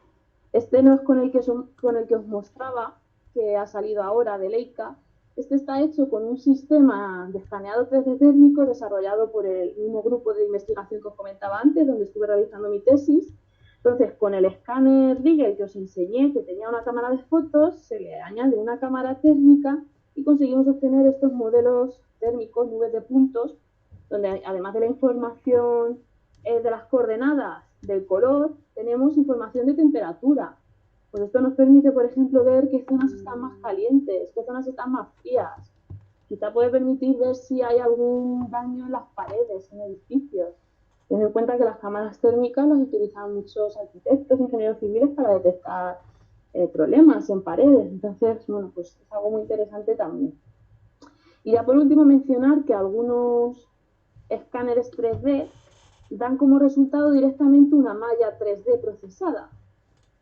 Este no es con el que os mostraba, que ha salido ahora de Leica. Este está hecho con un sistema de escaneado 3D térmico desarrollado por el mismo grupo de investigación que os comentaba antes, donde estuve realizando mi tesis. Entonces, con el escáner Rigel que os enseñé, que tenía una cámara de fotos, se le añade una cámara térmica y conseguimos obtener estos modelos térmicos, nubes de puntos, donde además de la información de las coordenadas del color, tenemos información de temperatura. Pues esto nos permite, por ejemplo, ver qué zonas están más calientes, qué zonas están más frías. Quizá puede permitir ver si hay algún daño en las paredes, en edificios. Ten en cuenta que las cámaras térmicas las utilizan muchos arquitectos, ingenieros civiles para detectar problemas en paredes. Entonces, bueno, pues es algo muy interesante también. Y ya por último mencionar que algunos escáneres 3D dan como resultado directamente una malla 3D procesada.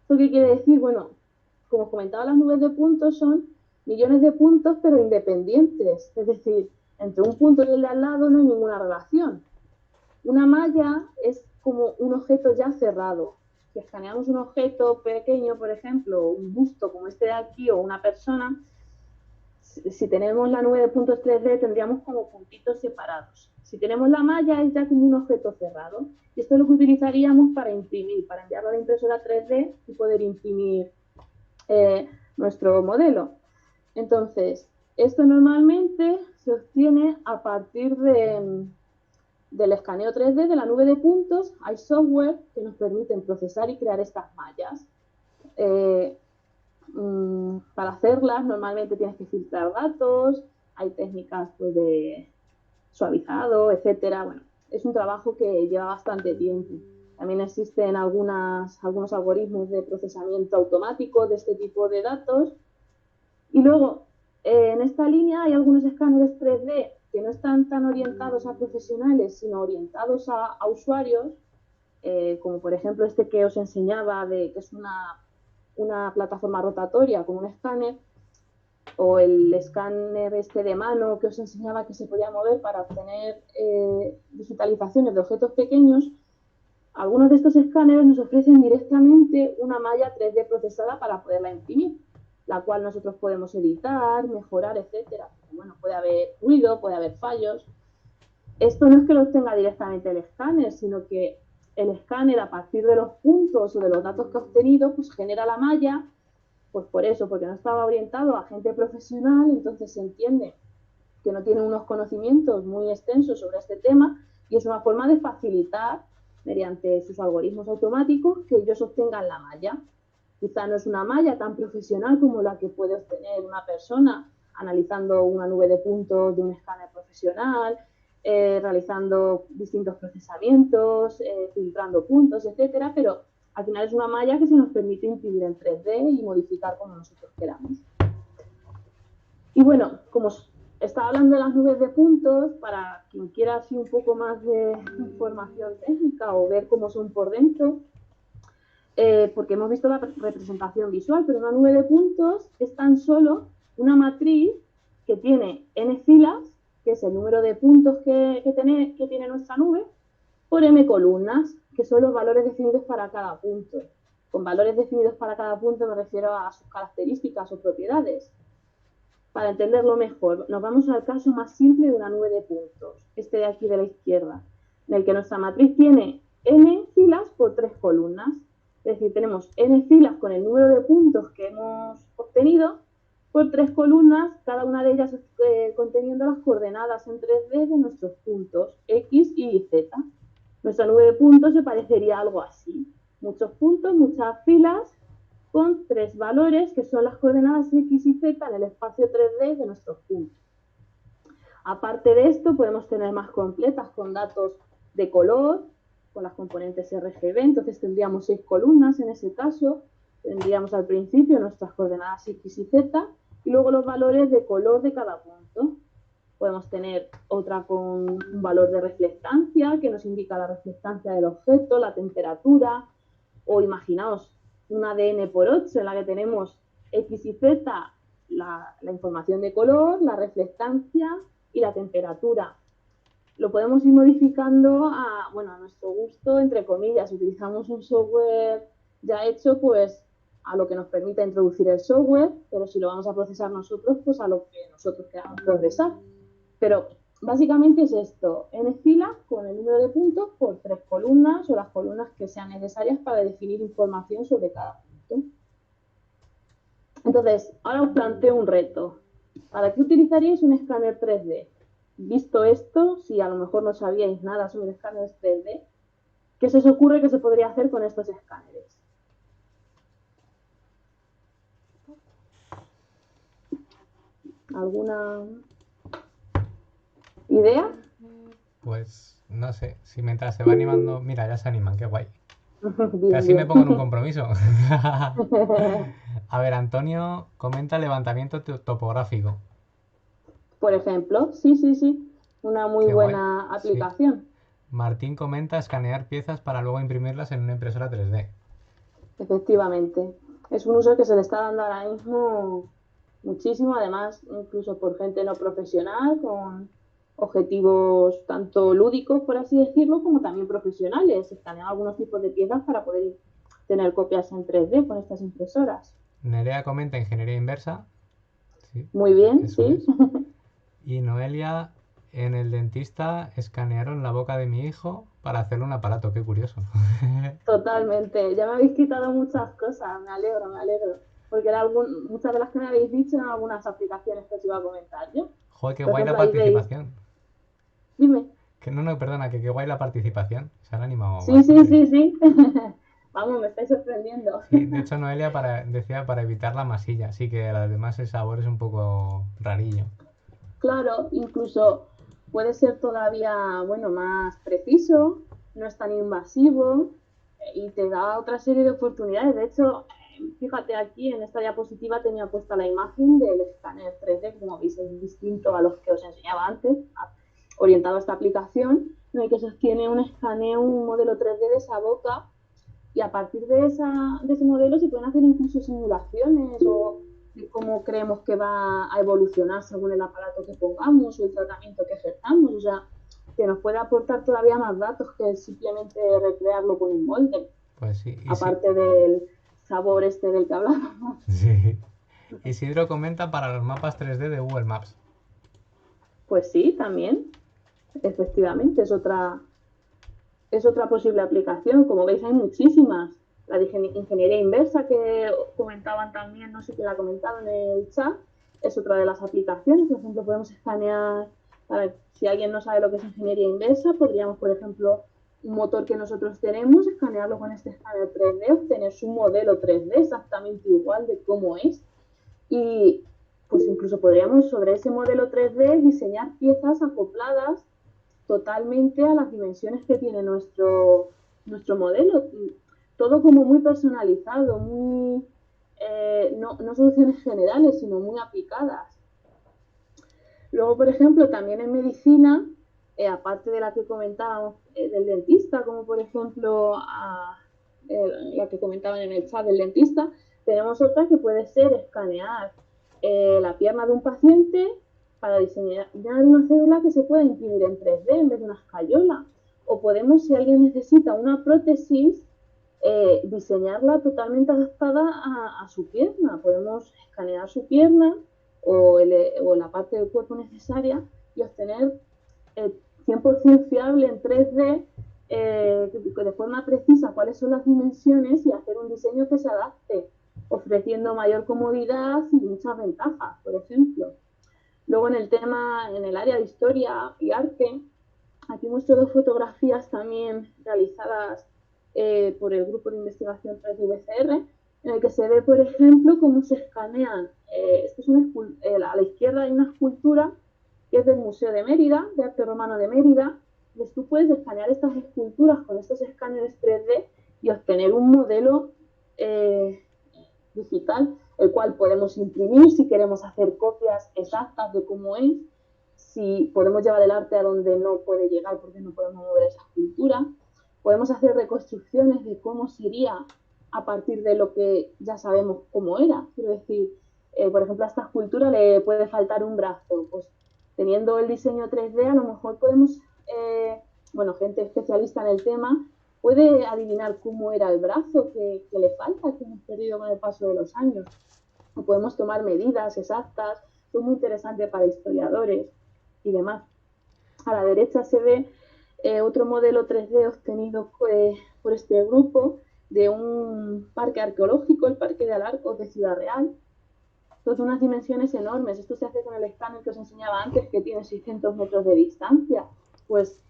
¿Esto qué quiere decir? Bueno, como os comentaba, las nubes de puntos son millones de puntos pero independientes. Es decir, entre un punto y el de al lado no hay ninguna relación. Una malla es como un objeto ya cerrado. Si escaneamos un objeto pequeño, por ejemplo, un busto como este de aquí o una persona, si tenemos la nube de puntos 3D tendríamos como puntitos separados. Si tenemos la malla es ya como un objeto cerrado. Y esto es lo que utilizaríamos para imprimir, para enviarlo a la impresora 3D y poder imprimir nuestro modelo. Entonces, esto normalmente se obtiene a partir del escaneo 3D de la nube de puntos. Hay software que nos permiten procesar y crear estas mallas. Para hacerlas normalmente tienes que filtrar datos, hay técnicas pues, de suavizado, etcétera. Bueno, es un trabajo que lleva bastante tiempo. También existen algunos algoritmos de procesamiento automático de este tipo de datos. Y luego, en esta línea hay algunos escáneres 3D que no están tan orientados a profesionales, sino orientados a usuarios, como por ejemplo este que os enseñaba, que es una plataforma rotatoria con un escáner, o el escáner este de mano que os enseñaba que se podía mover para obtener digitalizaciones de objetos pequeños. Algunos de estos escáneres nos ofrecen directamente una malla 3D procesada para poderla imprimir, la cual nosotros podemos editar, mejorar, etcétera. Bueno, puede haber ruido, puede haber fallos. Esto no es que los tenga directamente el escáner, sino que el escáner, a partir de los puntos o de los datos que ha obtenido, pues genera la malla. Pues por eso, porque no estaba orientado a gente profesional, entonces se entiende que no tiene unos conocimientos muy extensos sobre este tema y es una forma de facilitar, mediante sus algoritmos automáticos, que ellos obtengan la malla. Quizá no es una malla tan profesional como la que puede obtener una persona analizando una nube de puntos de un escáner profesional, realizando distintos procesamientos, filtrando puntos, etcétera, pero al final es una malla que se nos permite imprimir en 3D y modificar como nosotros queramos. Y bueno, como estaba hablando de las nubes de puntos, para quien quiera así un poco más de información técnica o ver cómo son por dentro, porque hemos visto la representación visual, pero una nube de puntos es tan solo una matriz que tiene n filas, que es el número de puntos que tiene nuestra nube, por m columnas, que son los valores definidos para cada punto. Con valores definidos para cada punto me refiero a sus características o propiedades. Para entenderlo mejor, nos vamos al caso más simple de una nube de puntos, este de aquí de la izquierda, en el que nuestra matriz tiene n filas por 3 columnas. Es decir, tenemos n filas con el número de puntos que hemos obtenido por 3 columnas, cada una de ellas conteniendo las coordenadas en 3D de nuestros puntos x, y z. Nuestra nube de puntos se parecería a algo así. Muchos puntos, muchas filas, con 3 valores que son las coordenadas x y z en el espacio 3D de nuestros puntos. Aparte de esto, podemos tener más completas con datos de color, con las componentes RGB, entonces tendríamos 6 columnas en ese caso. Tendríamos al principio nuestras coordenadas x y z, y luego los valores de color de cada punto. Podemos tener otra con un valor de reflectancia, que nos indica la reflectancia del objeto, la temperatura, o imaginaos una de n por 8 en la que tenemos x y z, la información de color, la reflectancia y la temperatura. Lo podemos ir modificando a nuestro gusto, entre comillas. Utilizamos un software ya hecho, pues a lo que nos permita introducir el software, pero si lo vamos a procesar nosotros, pues a lo que nosotros queramos procesar. Pero básicamente es esto: n filas con el número de puntos por 3 columnas, o las columnas que sean necesarias para definir información sobre cada punto. Entonces, ahora os planteo un reto. ¿Para qué utilizaríais un escáner 3D? Visto esto, si a lo mejor no sabíais nada sobre escáneres 3D, ¿qué se os ocurre que se podría hacer con estos escáneres? ¿Alguna idea? Pues no sé, si mientras se va animando... Mira, ya se animan, qué guay. Bien, Casi bien. me pongo en un compromiso. A ver, Antonio comenta levantamiento topográfico. Por ejemplo, sí. Una muy Qué guay. buena Sí. aplicación. Martín comenta escanear piezas para luego imprimirlas en una impresora 3D. Efectivamente. Es un uso que se le está dando ahora mismo muchísimo, además, incluso por gente no profesional, con objetivos tanto lúdicos, por así decirlo, como también profesionales. Escanean algunos tipos de piezas para poder tener copias en 3D con estas impresoras. Nerea comenta ingeniería inversa. Sí, Muy bien, eso sí. es. Y Noelia, en el dentista escanearon la boca de mi hijo para hacerle un aparato. Qué curioso. Totalmente. Ya me habéis quitado muchas cosas. Me alegro. Porque muchas de las que me habéis dicho eran algunas aplicaciones que os iba a comentar yo. Joder, qué Por guay la ejemplo, ahí veis. participación. Dime. Que no, perdona, que qué guay la participación. Se han animado Sí. bastante. Vamos, me estáis sorprendiendo. Sí, de hecho Noelia decía para evitar la masilla, así que además el sabor es un poco rarillo. Claro, incluso puede ser todavía, más preciso, no es tan invasivo, y te da otra serie de oportunidades. De hecho, fíjate aquí en esta diapositiva tenía puesta la imagen del escáner 3D, que como veis es distinto a los que os enseñaba antes, orientado a esta aplicación, en el que se obtiene un escaneo, un modelo 3D de esa boca, y a partir de ese modelo se pueden hacer incluso simulaciones o de cómo creemos que va a evolucionar según el aparato que pongamos o el tratamiento que ejerzamos. O sea, que nos puede aportar todavía más datos que simplemente recrearlo con un molde. Pues sí. Aparte del sabor este del que hablábamos. Sí. Isidro comenta para los mapas 3D de Google Maps. Pues sí, también. Efectivamente, es otra posible aplicación. Como veis, hay muchísimas. La de ingeniería inversa que comentaban también, no sé quién la ha comentado en el chat, es otra de las aplicaciones. Por ejemplo, podemos escanear, si alguien no sabe lo que es ingeniería inversa, podríamos, por ejemplo, un motor que nosotros tenemos, escanearlo con este escáner 3D, obtener su modelo 3D exactamente igual de cómo es, y pues incluso podríamos sobre ese modelo 3D diseñar piezas acopladas totalmente a las dimensiones que tiene nuestro modelo. Todo como muy personalizado, muy no soluciones generales, sino muy aplicadas. Luego, por ejemplo, también en medicina, aparte de la que comentábamos del dentista, como por ejemplo la que comentaban en el chat del dentista, tenemos otra que puede ser escanear la pierna de un paciente para diseñar una cédula que se pueda imprimir en 3D en vez de una escayola. O podemos, si alguien necesita una prótesis, diseñarla totalmente adaptada a su pierna. Podemos escanear su pierna o la parte del cuerpo necesaria y obtener 100% fiable en 3D de forma precisa cuáles son las dimensiones y hacer un diseño que se adapte, ofreciendo mayor comodidad y muchas ventajas, por ejemplo. Luego en el área de historia y arte, aquí muestro dos fotografías también realizadas por el grupo de investigación 3D VCR, en el que se ve, por ejemplo, cómo se escanean. Esto es a la izquierda hay una escultura que es del Museo de Mérida, de Arte Romano de Mérida. Pues tú puedes escanear estas esculturas con estos escáneres 3D y obtener un modelo digital, el cual podemos imprimir si queremos hacer copias exactas de cómo es, si podemos llevar el arte a donde no puede llegar porque no podemos mover esa escultura. Podemos hacer reconstrucciones de cómo sería a partir de lo que ya sabemos cómo era. Quiero decir, por ejemplo, a esta escultura le puede faltar un brazo. Pues teniendo el diseño 3D, a lo mejor podemos, gente especialista en el tema, puede adivinar cómo era el brazo que le falta, que hemos perdido con el paso de los años. O podemos tomar medidas exactas, es muy interesante para historiadores y demás. A la derecha se ve otro modelo 3D obtenido por este grupo de un parque arqueológico, el Parque de Alarcos de Ciudad Real. Son unas dimensiones enormes. Esto se hace con el escáner que os enseñaba antes, que tiene 600 metros de distancia. Pues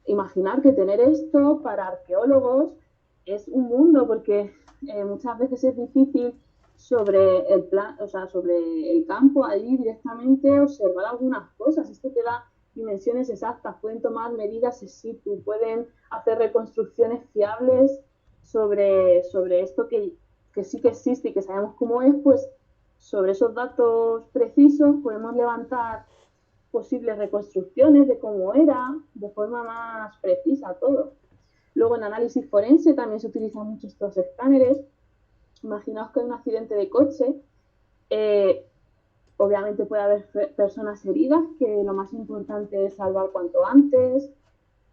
imaginar que tener esto para arqueólogos es un mundo, porque muchas veces es difícil sobre el campo, allí directamente observar algunas cosas. Esto te da dimensiones exactas, pueden tomar medidas in situ, pueden hacer reconstrucciones fiables sobre esto que sí que existe y que sabemos cómo es. Pues sobre esos datos precisos podemos levantar posibles reconstrucciones de cómo era, de forma más precisa todo. Luego en análisis forense también se utilizan mucho estos escáneres. Imaginaos que hay un accidente de coche, obviamente puede haber personas heridas, que lo más importante es salvar cuanto antes.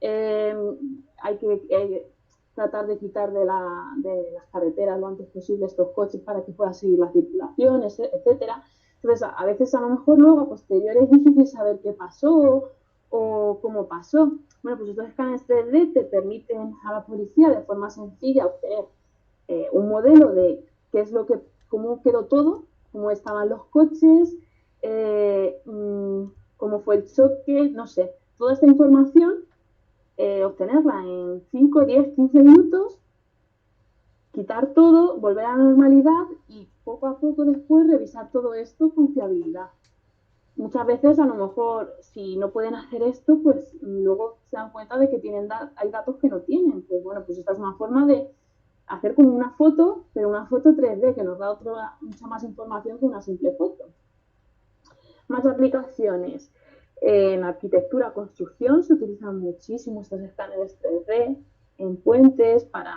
Hay que tratar de quitar de las carreteras lo antes posible estos coches para que pueda seguir la circulación, etcétera. Entonces, a veces a lo mejor luego a posteriori es difícil saber qué pasó o cómo pasó. Bueno, pues estos escáneres 3D te permiten a la policía de forma sencilla obtener un modelo de qué es cómo quedó todo, cómo estaban los coches, cómo fue el choque, no sé. Toda esta información, obtenerla en 5, 10, 15 minutos, quitar todo, volver a la normalidad y poco a poco después revisar todo esto con fiabilidad. Muchas veces a lo mejor si no pueden hacer esto, pues luego se dan cuenta de que hay datos que no tienen. Pues bueno, pues esta es una forma de hacer como una foto, pero una foto 3D que nos da mucha más información que una simple foto. Más aplicaciones. En arquitectura, construcción se utilizan muchísimo estos escáneres 3D en puentes para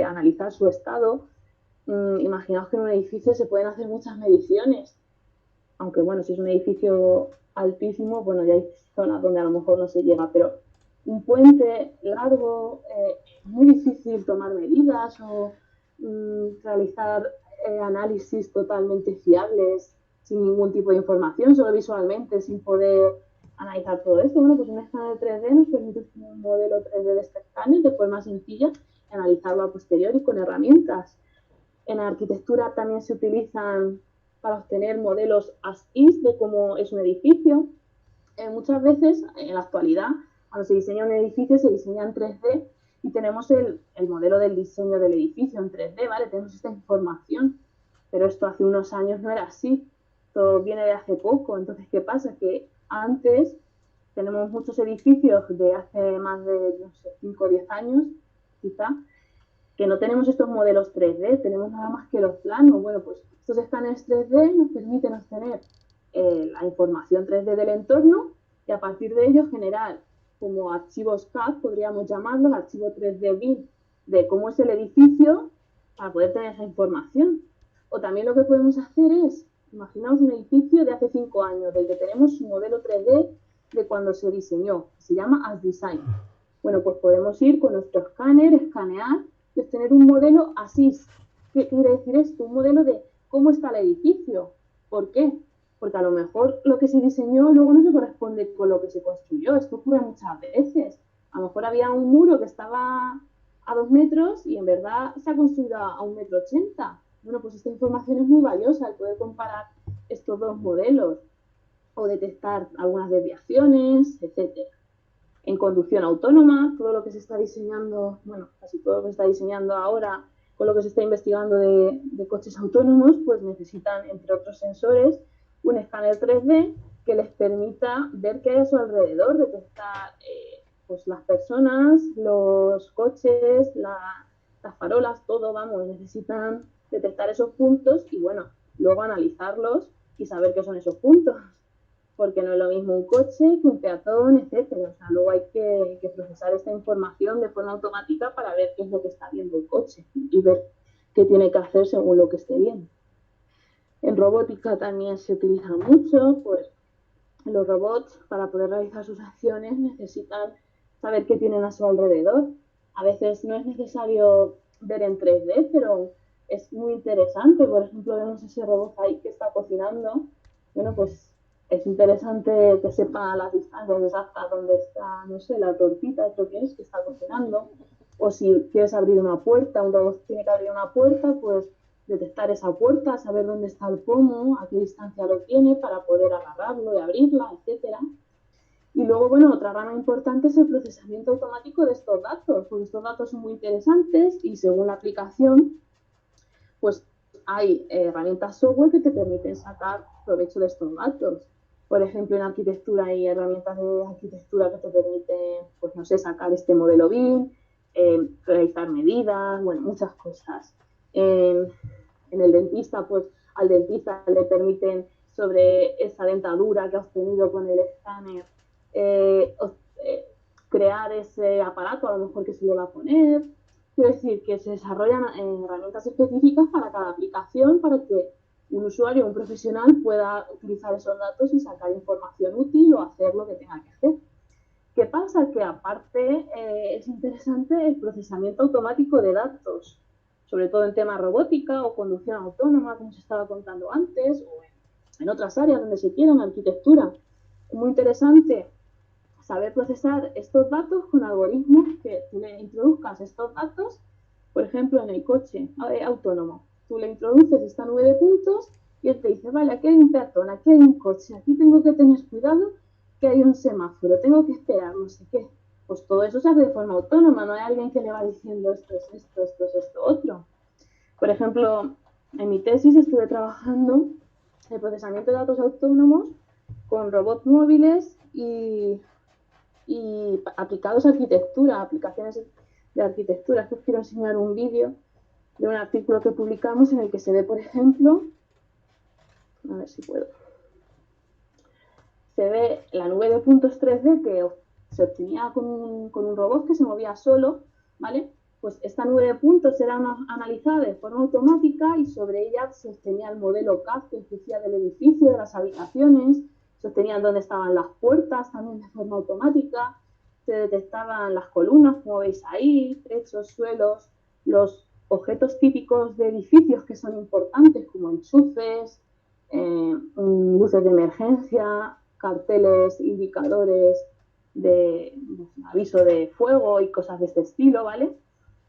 analizar su estado. Imaginaos que en un edificio se pueden hacer muchas mediciones, aunque bueno, si es un edificio altísimo, bueno, ya hay zonas donde a lo mejor no se llega, pero un puente largo, muy difícil tomar medidas o realizar análisis totalmente fiables sin ningún tipo de información, solo visualmente, sin poder analizar todo esto. Bueno, pues un escáner 3D nos permite tener un modelo 3D de este escáner de forma sencilla y analizarlo a posteriori con herramientas. En arquitectura también se utilizan para obtener modelos as-is de cómo es un edificio. Muchas veces, en la actualidad, cuando se diseña un edificio, se diseña en 3D y tenemos el modelo del diseño del edificio en 3D, ¿vale? Tenemos esta información, pero esto hace unos años no era así. Esto viene de hace poco. Entonces, ¿qué pasa? Que antes tenemos muchos edificios de hace más de, 5 o 10 años, quizá, que no tenemos estos modelos 3D, tenemos nada más que los planos. Bueno, pues estos escáneres 3D nos permiten obtener la información 3D del entorno y a partir de ello generar como archivos CAD, podríamos llamarlos, archivos 3D BIM, de cómo es el edificio para poder tener esa información. O también lo que podemos hacer es, imaginaos un edificio de hace 5 años, del que tenemos un modelo 3D de cuando se diseñó, se llama as design. Bueno, pues podemos ir con nuestro escáner, escanear y obtener un modelo así. ¿Qué quiere decir esto? Un modelo de cómo está el edificio. ¿Por qué? Porque a lo mejor lo que se diseñó luego no se corresponde con lo que se construyó. Esto ocurre muchas veces. A lo mejor había un muro que estaba a 2 metros y en verdad se ha construido a 1,80 m. Bueno, pues esta información es muy valiosa, el poder comparar estos dos modelos o detectar algunas desviaciones, etcétera. En conducción autónoma, todo lo que se está diseñando, bueno, casi todo lo que se está diseñando ahora, con lo que se está investigando de coches autónomos, pues necesitan, entre otros sensores, un escáner 3D que les permita ver qué hay a su alrededor, detectar pues las personas, los coches, las farolas, todo, vamos, necesitan detectar esos puntos y, bueno, luego analizarlos y saber qué son esos puntos. Porque no es lo mismo un coche que un peatón, etcétera. O sea, luego hay que procesar esta información de forma automática para ver qué es lo que está viendo el coche y ver qué tiene que hacer según lo que esté viendo. En robótica también se utiliza mucho, pues los robots para poder realizar sus acciones necesitan saber qué tienen a su alrededor. A veces no es necesario ver en 3D, pero es muy interesante. Por ejemplo, vemos ese robot ahí que está cocinando. Bueno, pues es interesante que sepa las distancias exactas donde está, no sé, la tortita, esto que es, que está cocinando. O si quieres abrir una puerta, un robot tiene que abrir una puerta, pues detectar esa puerta, saber dónde está el pomo, a qué distancia lo tiene para poder agarrarlo y abrirla, etcétera. Y luego, bueno, otra rama importante es el procesamiento automático de estos datos, porque estos datos son muy interesantes y según la aplicación, pues hay herramientas software que te permiten sacar provecho de estos datos. Por ejemplo, en arquitectura hay herramientas de arquitectura que te permiten, pues no sé, sacar este modelo BIM, realizar medidas, bueno, muchas cosas. En el dentista, pues al dentista le permiten sobre esa dentadura que ha obtenido con el escáner, eh, crear ese aparato a lo mejor que se le va a poner. Quiero decir que se desarrollan herramientas específicas para cada aplicación para que un usuario, un profesional pueda utilizar esos datos y sacar información útil o hacer lo que tenga que hacer. ¿Qué pasa? Que aparte es interesante el procesamiento automático de datos, sobre todo en temas robótica o conducción autónoma, como se estaba contando antes, o en otras áreas donde se quiera, en arquitectura. Es muy interesante saber procesar estos datos con algoritmos que tú le introduzcas estos datos, por ejemplo, en el coche autónomo. Tú le introduces esta nube de puntos y él te dice, vale, aquí hay un peatón, aquí hay un coche, aquí tengo que tener cuidado que hay un semáforo, tengo que esperar, no sé qué. Pues todo eso se hace de forma autónoma, no hay alguien que le va diciendo esto es esto, esto es esto, otro. Por ejemplo, en mi tesis estuve trabajando el procesamiento de datos autónomos con robots móviles y aplicados a arquitectura, aplicaciones de arquitectura. Es que os quiero enseñar un vídeo de un artículo que publicamos en el que se ve, por ejemplo, a ver si puedo, se ve la nube de puntos 3D que se obtenía con un robot que se movía solo, ¿vale? Pues esta nube de puntos era analizada de forma automática y sobre ella se obtenía el modelo CAD que decía del edificio, de las habitaciones, se obtenían dónde estaban las puertas también de forma automática, se detectaban las columnas, como veis ahí, techos, suelos, los objetos típicos de edificios que son importantes, como enchufes, luces de emergencia, carteles, indicadores de aviso de fuego y cosas de este estilo, ¿vale?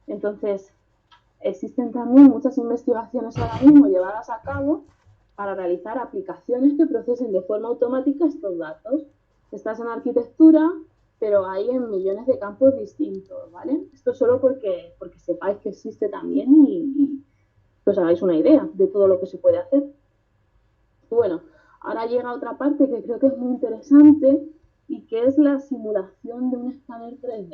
Entonces, existen también muchas investigaciones ahora mismo llevadas a cabo para realizar aplicaciones que procesen de forma automática estos datos. Estás en arquitectura, pero hay en millones de campos distintos, ¿vale? Esto solo porque sepáis que existe también y os hagáis una idea de todo lo que se puede hacer. Bueno, ahora llega otra parte que creo que es muy interesante y que es la simulación de un escáner 3D.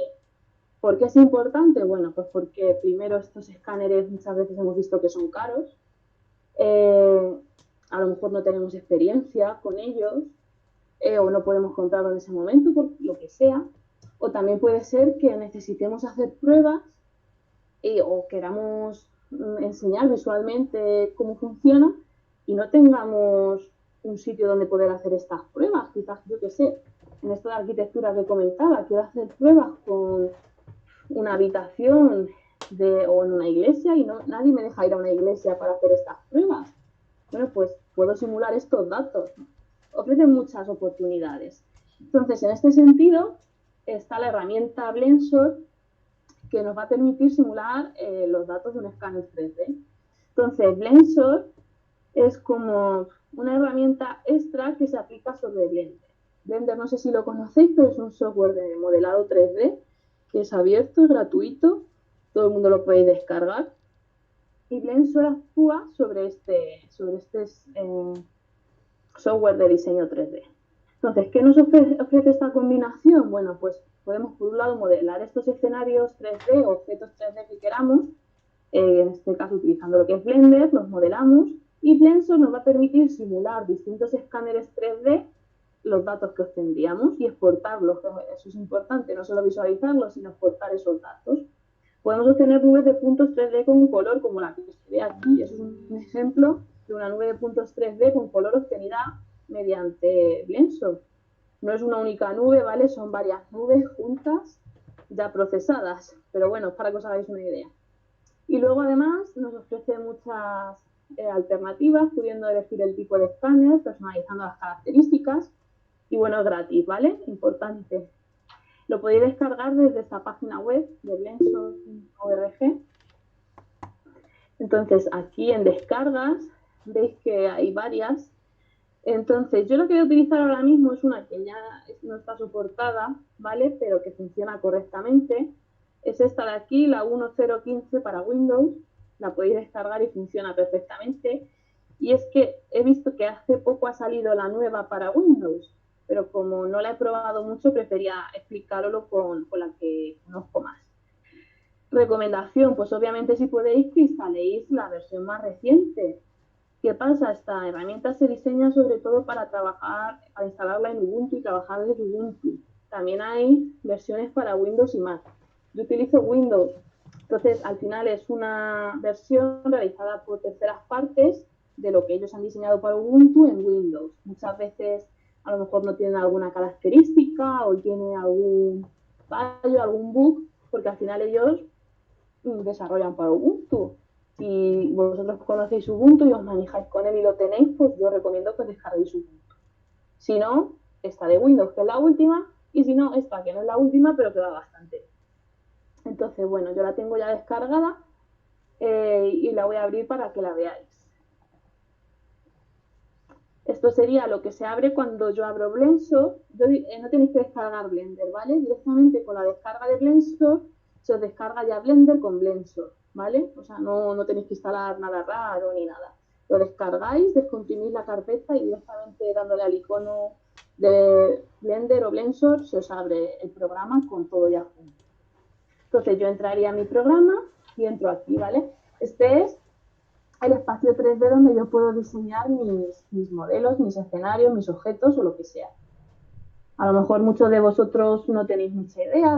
¿Por qué es importante? Bueno, pues porque primero estos escáneres muchas veces hemos visto que son caros, a lo mejor no tenemos experiencia con ellos o no podemos comprarlo en ese momento por lo que sea, o también puede ser que necesitemos hacer pruebas o queramos enseñar visualmente cómo funciona y no tengamos un sitio donde poder hacer estas pruebas. Quizás, yo qué sé, en esto de arquitectura que comentaba, quiero hacer pruebas con una habitación o en una iglesia y nadie me deja ir a una iglesia para hacer estas pruebas. Bueno, pues puedo simular estos datos. Ofrecen muchas oportunidades. Entonces, en este sentido, está la herramienta Blensor, que nos va a permitir simular los datos de un escáner 3D. Entonces, Blensor es como una herramienta extra que se aplica sobre Blender. Blender, no sé si lo conocéis, pero es un software de modelado 3D que es abierto, es gratuito, todo el mundo lo puede descargar. Y Blensor actúa sobre este software de diseño 3D. Entonces, ¿qué nos ofrece esta combinación? Bueno, pues podemos por un lado modelar estos escenarios 3D o objetos 3D que queramos, en este caso utilizando lo que es Blender, los modelamos, y Blensor nos va a permitir simular distintos escáneres 3D, los datos que obtendríamos y exportarlos. Eso es importante, no solo visualizarlos, sino exportar esos datos. Podemos obtener nubes de puntos 3D con un color como la que se ve aquí. Eso es un ejemplo de una nube de puntos 3D con color obtenida mediante Blensor. No es una única nube, ¿vale? Son varias nubes juntas, ya procesadas. Pero bueno, para que os hagáis una idea. Y luego además nos ofrece muchas alternativas, pudiendo elegir el tipo de escáner, personalizando las características. Y bueno, es gratis, ¿vale? Importante. Lo podéis descargar desde esta página web de blensor.org. Entonces, aquí en descargas, veis que hay varias. Entonces, yo lo que voy a utilizar ahora mismo es una que ya no está soportada, ¿vale? Pero que funciona correctamente. Es esta de aquí, la 1015 para Windows. La podéis descargar y funciona perfectamente. Y es que he visto que hace poco ha salido la nueva para Windows, pero como no la he probado mucho, prefería explicarlo con la que conozco más. Recomendación, pues obviamente si podéis que instaléis la versión más reciente. ¿Qué pasa? Esta herramienta se diseña sobre todo para trabajar, para instalarla en Ubuntu y trabajar desde Ubuntu. También hay versiones para Windows y Mac. Yo utilizo Windows, entonces al final es una versión realizada por terceras partes de lo que ellos han diseñado para Ubuntu en Windows. Muchas veces a lo mejor no tienen alguna característica o tiene algún fallo, algún bug, porque al final ellos desarrollan para Ubuntu. Si vosotros conocéis Ubuntu y os manejáis con él y lo tenéis, pues yo recomiendo que os descarguéis Ubuntu. Si no, esta de Windows, que es la última, y si no, esta que no es la última, pero que va bastante. Entonces, bueno, yo la tengo ya descargada y la voy a abrir para que la veáis. Esto sería lo que se abre cuando yo abro Blensor. No tenéis que descargar Blender, ¿vale? Directamente con la descarga de Blensor se os descarga ya Blender con Blensor, ¿vale? O sea, no tenéis que instalar nada raro ni nada. Lo descargáis, descomprimís la carpeta y directamente dándole al icono de Blender o Blensor se os abre el programa con todo ya junto. Entonces yo entraría a mi programa y entro aquí, ¿vale? Este es el espacio 3D donde yo puedo diseñar mis modelos, mis escenarios, mis objetos o lo que sea. A lo mejor muchos de vosotros no tenéis mucha idea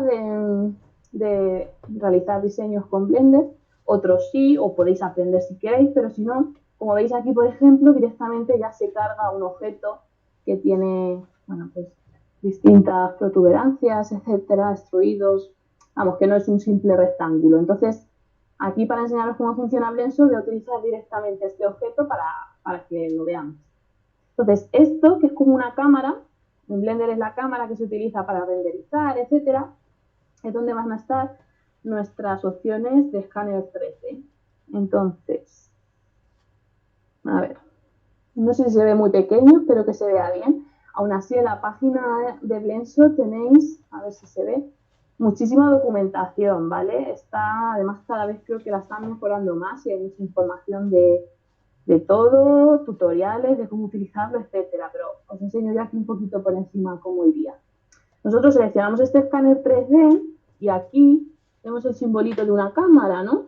de realizar diseños con Blender, otros sí, o podéis aprender si queréis, pero si no, como veis aquí, por ejemplo, directamente ya se carga un objeto que tiene, bueno, pues distintas protuberancias, etcétera, extruidos, vamos, que no es un simple rectángulo. Entonces, aquí para enseñaros cómo funciona Blensor voy a utilizar directamente este objeto para que lo veamos. Entonces, esto, que es como una cámara, en Blender es la cámara que se utiliza para renderizar, etcétera, es donde van a estar nuestras opciones de escáner 3D. Entonces, a ver, no sé si se ve muy pequeño, espero que se vea bien. Aún así, en la página de Blensor tenéis, a ver si se ve, muchísima documentación, ¿vale? Además, cada vez creo que la están mejorando más y hay mucha información de todo, tutoriales de cómo utilizarlo, etcétera. Pero os enseño ya aquí un poquito por encima cómo iría. Nosotros seleccionamos este escáner 3D y aquí vemos el simbolito de una cámara, ¿no?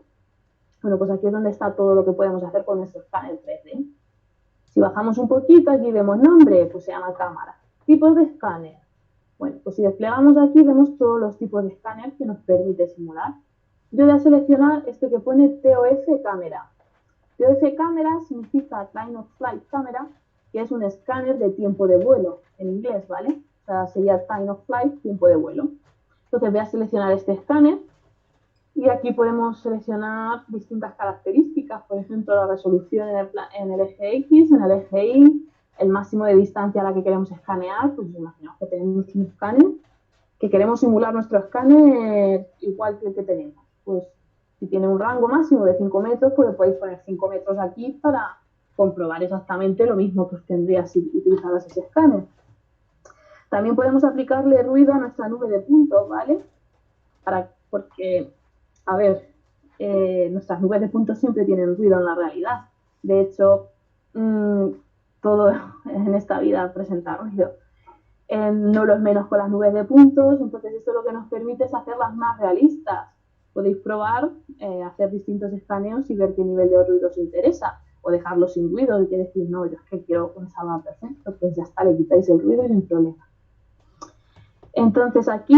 Bueno, pues aquí es donde está todo lo que podemos hacer con nuestro escáner 3D. Si bajamos un poquito, aquí vemos nombre, pues se llama cámara. Tipos de escáner. Bueno, pues si desplegamos aquí, vemos todos los tipos de escáner que nos permite simular. Yo voy a seleccionar este que pone TOF Camera. TOF Camera significa Time of Flight Camera, que es un escáner de tiempo de vuelo, en inglés, ¿vale? O sea, sería Time of Flight, tiempo de vuelo. Entonces voy a seleccionar este escáner Y aquí podemos seleccionar distintas características, por ejemplo, la resolución en el eje X, en el eje Y, el máximo de distancia a la que queremos escanear. Pues imaginamos que tenemos un escáner, que queremos simular nuestro escáner igual que el que tenemos. Pues si tiene un rango máximo de 5 metros, pues podéis poner 5 metros aquí para comprobar exactamente lo mismo que os tendría si utilizaras ese escáner. También podemos aplicarle ruido a nuestra nube de puntos, ¿vale? Porque, a ver, nuestras nubes de puntos siempre tienen ruido en la realidad. De hecho, todo en esta vida presenta ruido. No lo es menos con las nubes de puntos, entonces esto lo que nos permite es hacerlas más realistas. Podéis probar, hacer distintos escaneos y ver qué nivel de ruido os interesa, o dejarlo sin ruido y que decir, no, yo es que quiero que me salga perfecto, pues ya está, le quitáis el ruido y sin problema. Entonces aquí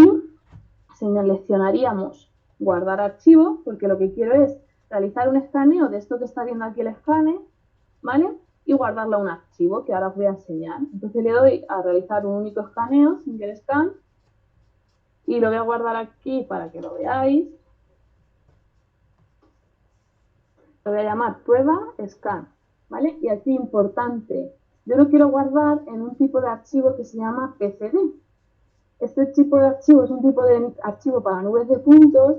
seleccionaríamos guardar archivo, porque lo que quiero es realizar un escaneo de esto que está viendo aquí el escáner, ¿vale? Y guardarlo a un archivo que ahora os voy a enseñar. Entonces le doy a realizar un único escaneo, single scan, y lo voy a guardar aquí para que lo veáis. Lo voy a llamar prueba scan, ¿vale? Y aquí importante, yo lo quiero guardar en un tipo de archivo que se llama PCD. Este tipo de archivo es un tipo de archivo para nubes de puntos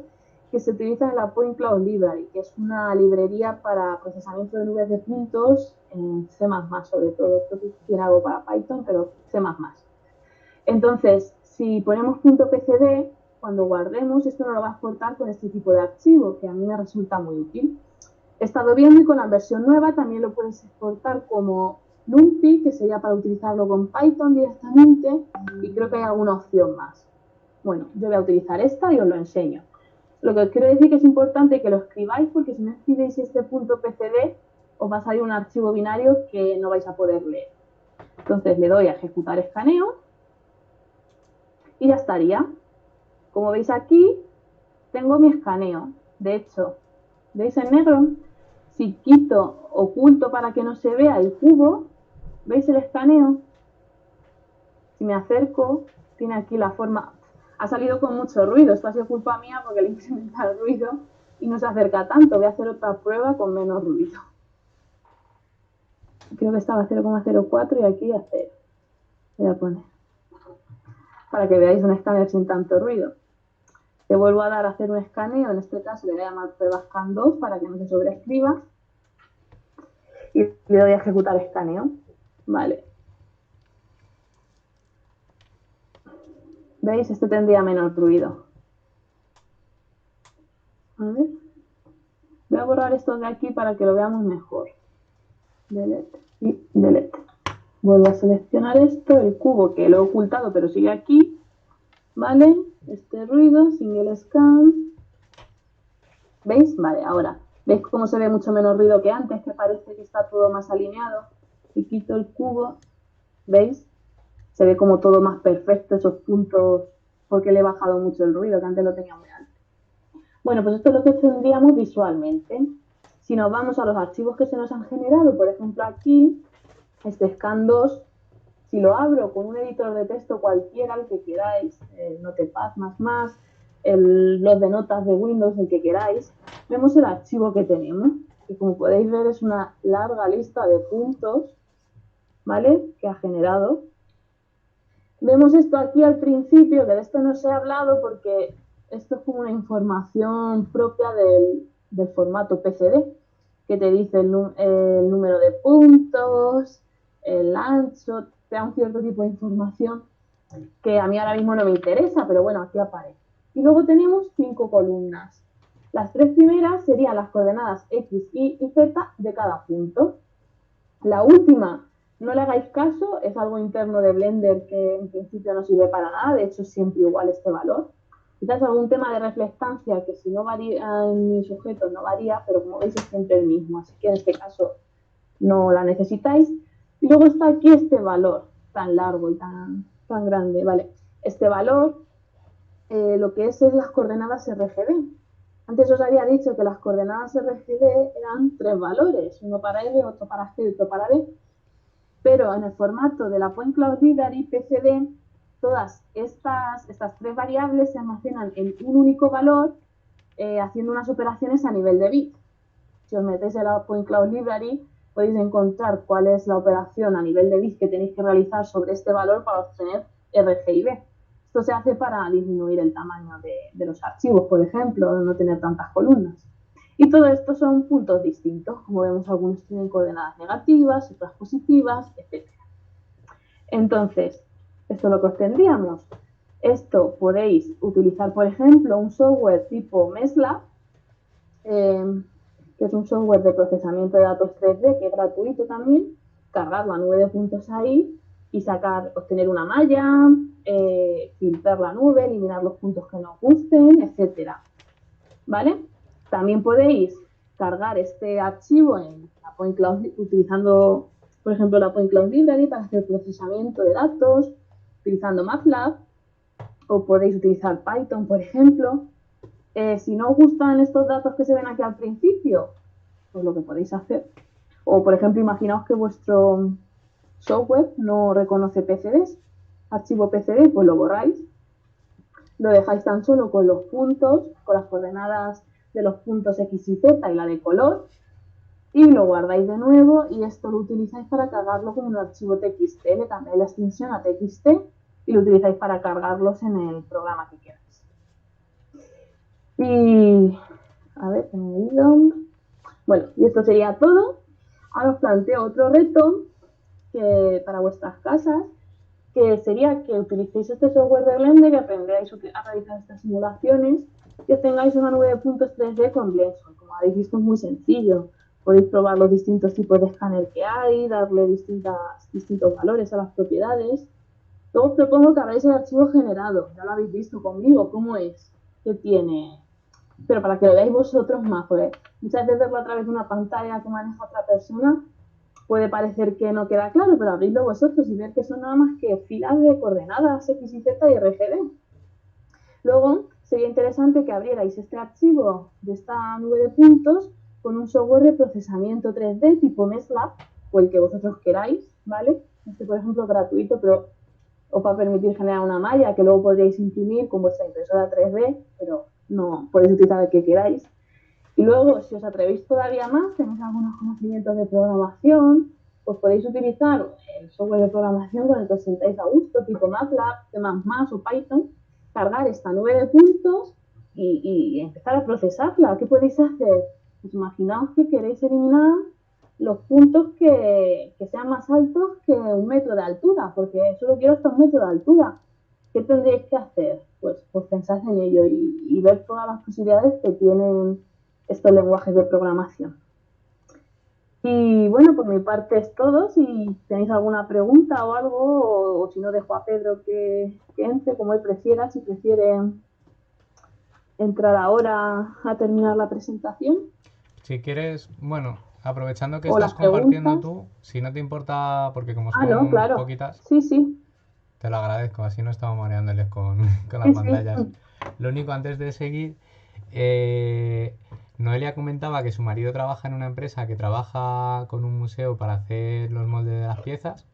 que se utiliza en la Point Cloud Library, que es una librería para procesamiento de nubes de puntos en C++, sobre todo. Esto tiene algo para Python, pero C++. Entonces, si ponemos .pcd, cuando guardemos, esto nos lo va a exportar con este tipo de archivo, que a mí me resulta muy útil. He estado viendo y con la versión nueva también lo puedes exportar como NumPy, que sería para utilizarlo con Python directamente, y creo que hay alguna opción más. Bueno, yo voy a utilizar esta y os lo enseño. Lo que os quiero decir que es importante que lo escribáis, porque si no escribéis este .pcd, os va a salir un archivo binario que no vais a poder leer. Entonces le doy a ejecutar escaneo y ya estaría. Como veis aquí, tengo mi escaneo. De hecho, ¿veis en negro? Si quito, oculto para que no se vea el cubo, ¿veis el escaneo? Si me acerco, tiene aquí la forma. Ha salido con mucho ruido, esto ha sido culpa mía porque le incrementa el ruido y no se acerca tanto. Voy a hacer otra prueba con menos ruido. Creo que estaba a 0,04 y aquí a 0. Voy a poner. Para que veáis un escáner sin tanto ruido. Le vuelvo a dar a hacer un escaneo, en este caso le voy a llamar prueba scan 2 para que no se sobreescriba. Y le doy a ejecutar escaneo. Vale. ¿Veis? Este tendría menos ruido. A ver. Voy a borrar esto de aquí para que lo veamos mejor. Delete y delete. Vuelvo a seleccionar esto, el cubo que lo he ocultado pero sigue aquí. ¿Vale? Este ruido, single scan. ¿Veis? Vale, ahora. ¿Veis cómo se ve mucho menos ruido que antes? Que parece que está todo más alineado. Si quito el cubo, ¿veis? Se ve como todo más perfecto, esos puntos, porque le he bajado mucho el ruido, que antes lo tenía muy alto. Bueno, pues esto es lo que tendríamos visualmente. Si nos vamos a los archivos que se nos han generado, por ejemplo aquí, este scan 2, si lo abro con un editor de texto cualquiera, el que queráis, Notepad++, el blog de notas de Windows, el que queráis, vemos el archivo que tenemos, que como podéis ver es una larga lista de puntos, ¿vale?, que ha generado. Vemos esto aquí al principio, que de esto no se ha hablado porque esto es como una información propia del formato PCD, que te dice el número de puntos, el ancho, te da un cierto tipo de información que a mí ahora mismo no me interesa, pero bueno, aquí aparece. Y luego tenemos 5 columnas. Las 3 primeras serían las coordenadas X, Y y Z de cada punto. La última, no le hagáis caso, es algo interno de Blender que en principio no sirve para nada, de hecho es siempre igual este valor. Quizás algún tema de reflectancia que si no varía en mis objetos no varía, pero como veis es siempre el mismo, así que en este caso no la necesitáis. Y luego está aquí este valor tan largo y tan grande, ¿vale? Este valor lo que es las coordenadas RGB. Antes os había dicho que las coordenadas RGB eran 3 valores, uno para R, otro para G y otro para B, pero en el formato de la Point Cloud Library PCD, todas estas 3 variables se almacenan en un único valor haciendo unas operaciones a nivel de bit. Si os metéis en la Point Cloud Library, podéis encontrar cuál es la operación a nivel de bit que tenéis que realizar sobre este valor para obtener RGB. Esto se hace para disminuir el tamaño de los archivos, por ejemplo, no tener tantas columnas. Y todo esto son puntos distintos. Como vemos, algunos tienen coordenadas negativas, otras positivas, etc. Entonces, esto es lo que os tendríamos. Esto podéis utilizar, por ejemplo, un software tipo MeshLab, que es un software de procesamiento de datos 3D, que es gratuito también, cargar la nube de puntos ahí y obtener una malla, filtrar la nube, eliminar los puntos que no os gusten, etc. ¿Vale? También podéis cargar este archivo en la Point Cloud utilizando, por ejemplo, la Point Cloud Library para hacer procesamiento de datos, utilizando MATLAB, o podéis utilizar Python, por ejemplo. Si no os gustan estos datos que se ven aquí al principio, pues lo que podéis hacer. O, por ejemplo, imaginaos que vuestro software no reconoce PCDs, archivo PCD, pues lo borráis. Lo dejáis tan solo con los puntos, con las coordenadas de los puntos X y Z y la de color, y lo guardáis de nuevo y esto lo utilizáis para cargarlo como un archivo TXT, le cambiáis la extensión a TXT y lo utilizáis para cargarlos en el programa que queráis. Y, a ver, he ido. Bueno, y esto sería todo. Ahora os planteo otro reto para vuestras casas, que sería que utilicéis este software de Blender y aprendáis a realizar estas simulaciones, que tengáis una nube de puntos 3D con Blender. Como habéis visto, es muy sencillo. Podéis probar los distintos tipos de escáner que hay, darle distintos valores a las propiedades. Luego os propongo que hagáis el archivo generado. Ya lo habéis visto conmigo, cómo es, qué tiene. Pero para que lo veáis vosotros más, porque muchas veces verlo a través de una pantalla que maneja otra persona puede parecer que no queda claro, pero abridlo vosotros y ver que son nada más que filas de coordenadas X y Z y RGB. Luego, sería interesante que abrierais este archivo de esta nube de puntos con un software de procesamiento 3D tipo MeshLab o el que vosotros queráis, ¿vale? Este, por ejemplo, es gratuito, pero os va a permitir generar una malla que luego podréis imprimir con vuestra impresora 3D, pero no podéis utilizar el que queráis. Y luego, si os atrevéis todavía más, tenéis algunos conocimientos de programación, pues podéis utilizar el software de programación con el que os sintáis a gusto, tipo MATLAB, C++ o Python, cargar esta nube de puntos y empezar a procesarla. ¿Qué podéis hacer? Pues imaginaos que queréis eliminar los puntos que sean más altos que 1 metro de altura, porque solo quiero hasta 1 metro de altura. ¿Qué tendréis que hacer? Pues pensad en ello y ver todas las posibilidades que tienen estos lenguajes de programación. Y bueno, por mi parte es todo. Si tenéis alguna pregunta o algo, o si no, dejo a Pedro que entre, como él prefiera, si prefiere entrar ahora a terminar la presentación. Si quieres, bueno, aprovechando que O estás las compartiendo preguntas. tú, si no te importa, porque como Ah, no, son claro. poquitas, Sí. te lo agradezco, así no estamos mareándoles con las Sí. pantallas. Lo único, antes de seguir, Noelia comentaba que su marido trabaja en una empresa que trabaja con un museo para hacer los moldes de las piezas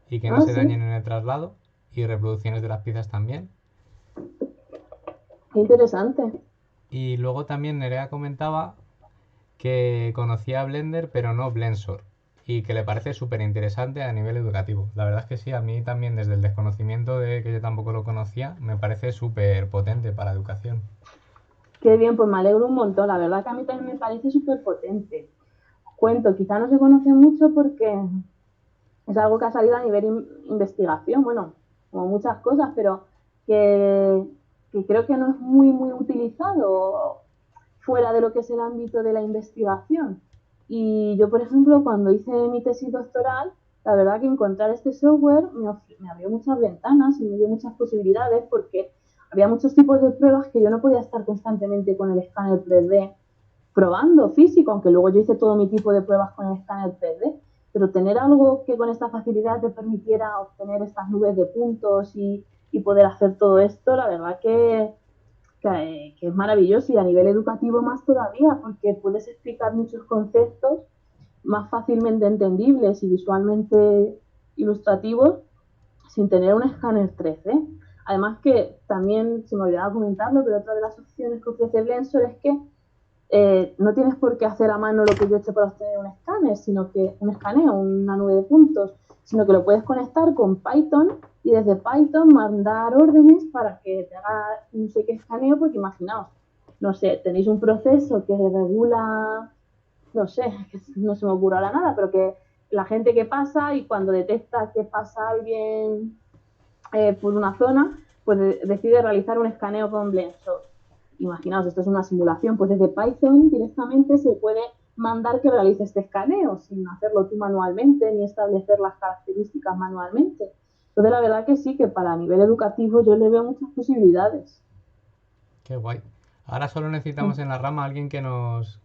y que no se Sí. dañen en el traslado, y reproducciones de las piezas también. Qué interesante. Y luego también Nerea comentaba que conocía Blender pero no Blensor, y que le parece súper interesante a nivel educativo. La verdad es que sí, a mí también, desde el desconocimiento de que yo tampoco lo conocía, me parece súper potente para educación. Qué bien, pues me alegro un montón. La verdad que a mí también me parece súper potente. Cuento, quizá no se conoce mucho porque es algo que ha salido a nivel investigación, bueno, como muchas cosas, pero que creo que no es muy utilizado fuera de lo que es el ámbito de la investigación. Y yo, por ejemplo, cuando hice mi tesis doctoral, la verdad que encontrar este software me abrió muchas ventanas y me dio muchas posibilidades, porque había muchos tipos de pruebas que yo no podía estar constantemente con el escáner 3D probando físico, aunque luego yo hice todo mi tipo de pruebas con el escáner 3D, pero tener algo que con esta facilidad te permitiera obtener estas nubes de puntos y poder hacer todo esto, la verdad que es maravilloso, y a nivel educativo más todavía, porque puedes explicar muchos conceptos más fácilmente entendibles y visualmente ilustrativos sin tener un escáner 3D. Además que también, se me olvidaba comentarlo, pero otra de las opciones que ofrece Blensor es que no tienes por qué hacer a mano lo que yo he hecho para obtener un escáner, sino que un escaneo, una nube de puntos, sino que lo puedes conectar con Python y desde Python mandar órdenes para que te haga no sé qué escaneo, porque imaginaos, no sé, tenéis un proceso que regula, no sé, que no se me ocurre ahora nada, pero que la gente que pasa y cuando detecta que pasa alguien por una zona, pues decide realizar un escaneo con Blensor. Imaginaos, esto es una simulación, pues desde Python directamente se puede mandar que realice este escaneo sin hacerlo tú manualmente ni establecer las características manualmente. Entonces, la verdad que sí, que para nivel educativo yo le veo muchas posibilidades. Qué guay. Ahora solo necesitamos en la rama a alguien que nos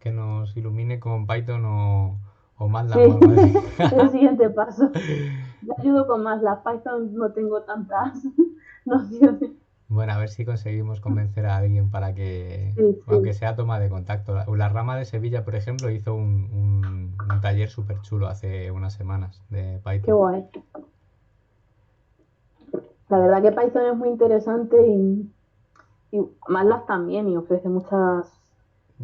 ilumine con Python o Sí, MATLAB o algo así. el siguiente paso. Yo ayudo con más la Python, no tengo tantas nociones. Bueno, a ver si conseguimos convencer a alguien para que, Sí, aunque sí, sea toma de contacto. La rama de Sevilla, por ejemplo, hizo un taller súper chulo hace unas semanas de qué Python. guay. La verdad que Python es muy interesante y MATLAB también y ofrece muchas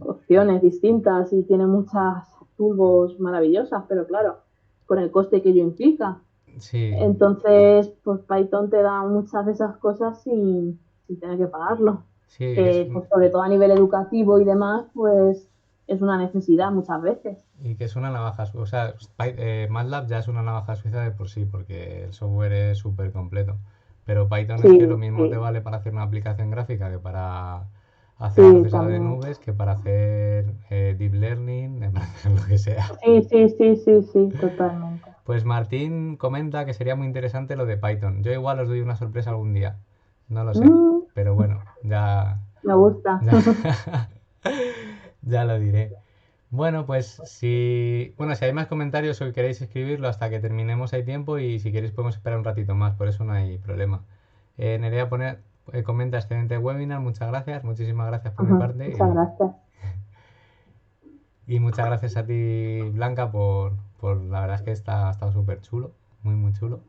opciones distintas y tiene muchas turbos maravillosas, pero claro, con el coste que ello implica. Sí, Entonces, pues Python te da muchas de esas cosas sin tener que pagarlo. sí, Que pues, sobre todo a nivel educativo y demás, pues es una necesidad muchas veces. y que es una navaja, o sea, MATLAB ya es una navaja suiza de por sí, porque el software es súper completo. Pero Python es que lo Sí, mismo te sí, vale para hacer una aplicación gráfica que para hacer sí, procesado de también. nubes, que para hacer deep learning, para hacer lo que sea. Sí, sí, sí, sí, sí, totalmente. Pues Martín comenta que sería muy interesante lo de Python. Yo igual os doy una sorpresa algún día. No lo sé. Mm, Pero bueno, me gusta. ya, ya lo diré. Bueno, pues si hay más comentarios o queréis escribirlo hasta que terminemos hay tiempo y si queréis podemos esperar un ratito más, por eso no hay problema. Nerea comenta excelente webinar, muchas gracias, muchísimas gracias por mi Ujú, parte muchas gracias. y muchas gracias a ti Blanca por la verdad es que ha estado súper chulo, muy muy chulo.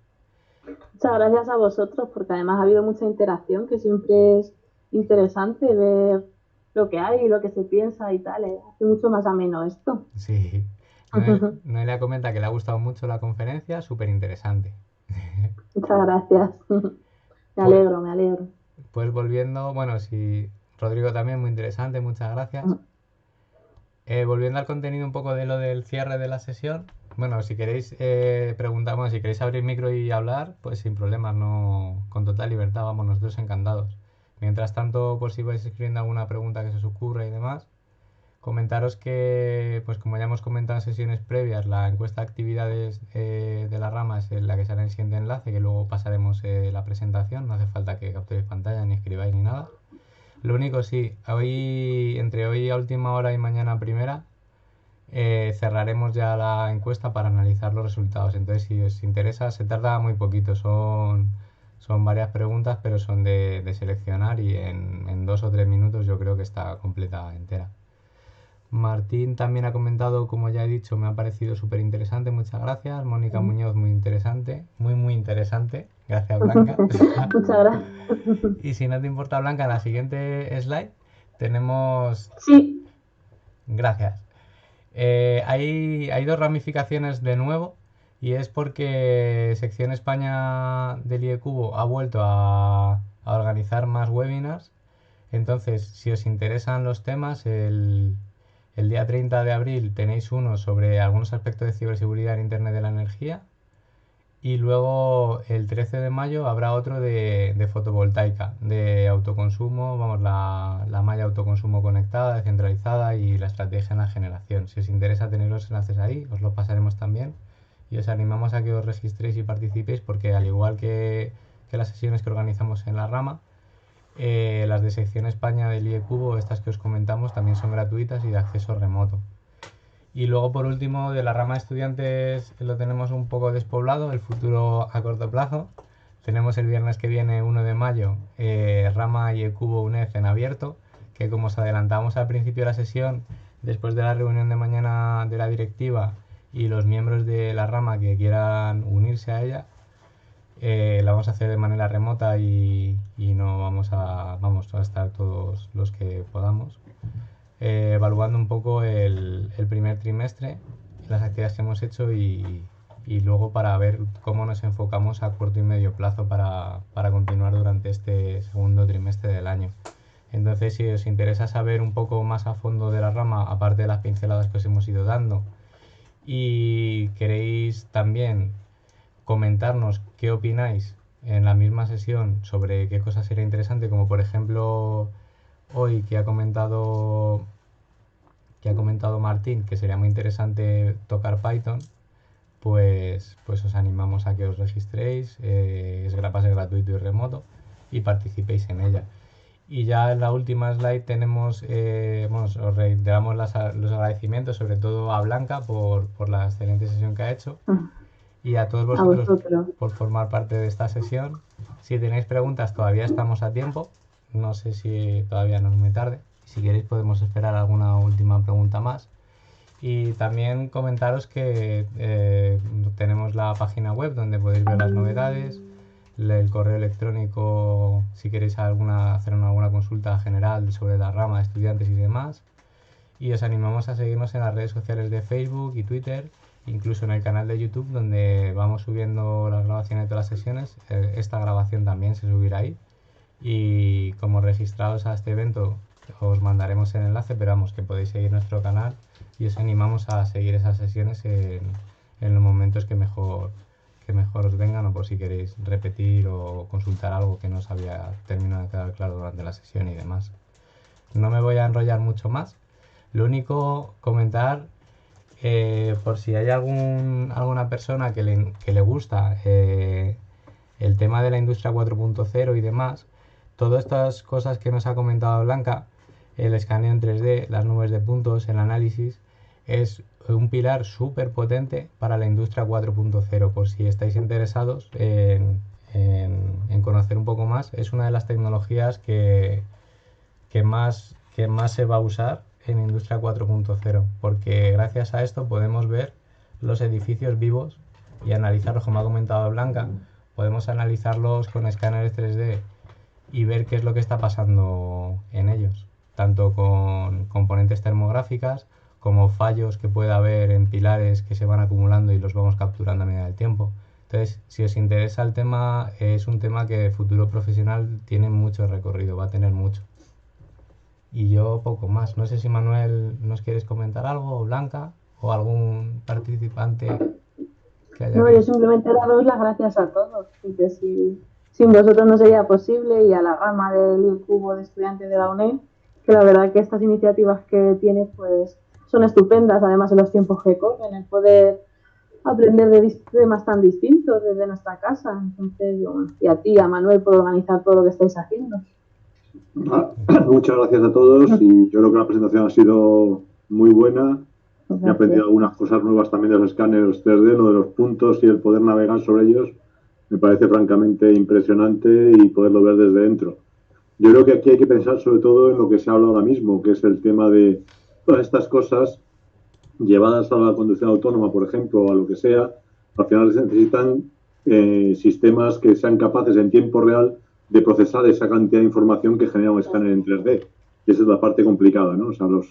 Muchas gracias a vosotros porque además ha habido mucha interacción que siempre es interesante ver lo que hay y lo que se piensa y tal. Hace mucho más ameno esto. Sí, Noelia comenta que le ha gustado mucho la conferencia, súper interesante. Muchas gracias. Me Pues, alegro, me alegro. pues volviendo, bueno, sí, Rodrigo también muy interesante, muchas gracias. Volviendo al contenido un poco de lo del cierre de la sesión, bueno, si queréis preguntar, bueno, si queréis abrir micro y hablar, pues sin problemas, no, con total libertad, vamos, nosotros encantados. Mientras tanto, por si vais escribiendo alguna pregunta que se os ocurra y demás, comentaros que, pues como ya hemos comentado en sesiones previas, la encuesta de actividades de la rama es la que sale en el siguiente enlace, que luego pasaremos la presentación, no hace falta que capturéis pantalla ni escribáis ni nada. Lo único sí, entre hoy a última hora y mañana a primera, cerraremos ya la encuesta para analizar los resultados. Entonces, si os interesa, se tarda muy poquito, son varias preguntas, pero son de seleccionar y en 2 o 3 minutos yo creo que está completa entera. Martín también ha comentado, como ya he dicho, me ha parecido súper interesante, muchas gracias. Mónica Muñoz, muy interesante, muy muy interesante. Gracias, Blanca. Muchas gracias. Y si no te importa, Blanca, en la siguiente slide tenemos... Sí, Gracias. Hay dos ramificaciones de nuevo y es porque Sección España del IECubo ha vuelto a organizar más webinars. Entonces, si os interesan los temas, el día 30 de abril tenéis uno sobre algunos aspectos de ciberseguridad en Internet de la Energía y luego el 13 de mayo habrá otro de fotovoltaica, de autoconsumo, vamos, la malla autoconsumo conectada, descentralizada y la estrategia en la generación. Si os interesa tener los enlaces ahí, os lo pasaremos también. Y os animamos a que os registréis y participéis porque al igual que las sesiones que organizamos en la rama, las de sección España del IECubo, estas que os comentamos, también son gratuitas y de acceso remoto. Y luego, por último, de la rama de estudiantes lo tenemos un poco despoblado, el futuro a corto plazo. Tenemos el viernes que viene, 1 de mayo, rama IECubo UNED en abierto, que como os adelantamos al principio de la sesión, después de la reunión de mañana de la directiva y los miembros de la rama que quieran unirse a ella, La vamos a hacer de manera remota y no vamos a estar todos los que podamos, evaluando un poco el primer trimestre, las actividades que hemos hecho y luego para ver cómo nos enfocamos a corto y medio plazo para continuar durante este segundo trimestre del año. Entonces, si os interesa saber un poco más a fondo de la rama, aparte de las pinceladas que os hemos ido dando, y queréis también comentarnos qué opináis en la misma sesión sobre qué cosa sería interesante, como por ejemplo hoy que ha comentado Martín, que sería muy interesante tocar Python, pues os animamos a que os registréis, va a ser gratuito y remoto, y participéis en ella. Y ya en la última slide tenemos, os reiteramos los agradecimientos, sobre todo a Blanca por la excelente sesión que ha hecho, y a todos vosotros por formar parte de esta sesión. Si tenéis preguntas, todavía estamos a tiempo, no sé si todavía no es muy tarde. Si queréis podemos esperar alguna última pregunta más. Y también comentaros que tenemos la página web donde podéis ver las novedades, el correo electrónico si queréis hacer alguna consulta general sobre la rama de estudiantes y demás. Y os animamos a seguirnos en las redes sociales de Facebook y Twitter, incluso en el canal de YouTube donde vamos subiendo las grabaciones de todas las sesiones. Esta grabación también se subirá ahí. Y como registrados a este evento os mandaremos el enlace, pero vamos, que podéis seguir nuestro canal y os animamos a seguir esas sesiones en los momentos que mejor os vengan, o por si queréis repetir o consultar algo que no os había terminado de quedar claro durante la sesión y demás. No me voy a enrollar mucho más. Lo único, comentar, por si hay alguna persona que le gusta el tema de la industria 4.0 y demás, todas estas cosas que nos ha comentado Blanca, el escaneo en 3D, las nubes de puntos, el análisis, es un pilar súper potente para la industria 4.0. Por si estáis interesados en conocer un poco más, es una de las tecnologías que más se va a usar en industria 4.0, porque gracias a esto podemos ver los edificios vivos y analizarlos, como ha comentado Blanca. Podemos analizarlos con escáneres 3D y ver qué es lo que está pasando en ellos, tanto con componentes termográficas como fallos que pueda haber en pilares que se van acumulando y los vamos capturando a medida del tiempo. Entonces, si os interesa el tema, es un tema que de futuro profesional tiene mucho recorrido, va a tener mucho. Y yo poco más. No sé si Manuel nos quieres comentar algo, o Blanca, o algún participante que haya... No, yo simplemente daros las gracias a todos, porque sin vosotros no sería posible, y a la rama del cubo de estudiantes de la UNED, que la verdad que estas iniciativas que tiene pues son estupendas, además en los tiempos que corren, el poder aprender de temas tan distintos desde nuestra casa. Entonces, y a ti, a Manuel, por organizar todo lo que estáis haciendo. Muchas gracias a todos, y yo creo que la presentación ha sido muy buena. He aprendido algunas cosas nuevas también de los escáneres 3D, lo de los puntos y el poder navegar sobre ellos. Me parece francamente impresionante y poderlo ver desde dentro. Yo creo que aquí hay que pensar sobre todo en lo que se habla ahora mismo, que es el tema de todas estas cosas llevadas a la conducción autónoma, por ejemplo, o a lo que sea. Al final se necesitan sistemas que sean capaces en tiempo real de procesar esa cantidad de información que genera un escáner en 3D. Y esa es la parte complicada, ¿no? O sea, los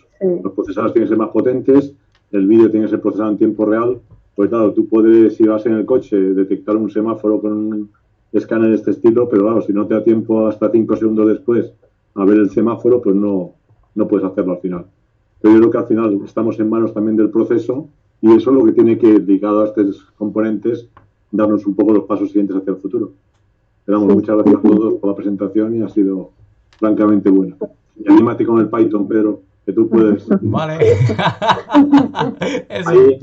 procesadores tienen que ser más potentes, el vídeo tiene que ser procesado en tiempo real. Pues claro, tú puedes, si vas en el coche, detectar un semáforo con un escáner de este estilo, pero claro, si no te da tiempo hasta 5 segundos después a ver el semáforo, pues no puedes hacerlo al final. Pero yo creo que al final estamos en manos también del proceso, y eso es lo que tiene que, dedicado a estos componentes, darnos un poco los pasos siguientes hacia el futuro. Pero vamos, muchas gracias a todos por la presentación, y ha sido francamente buena. Y anímate con el Python, Pedro, que tú puedes. Vale. Ahí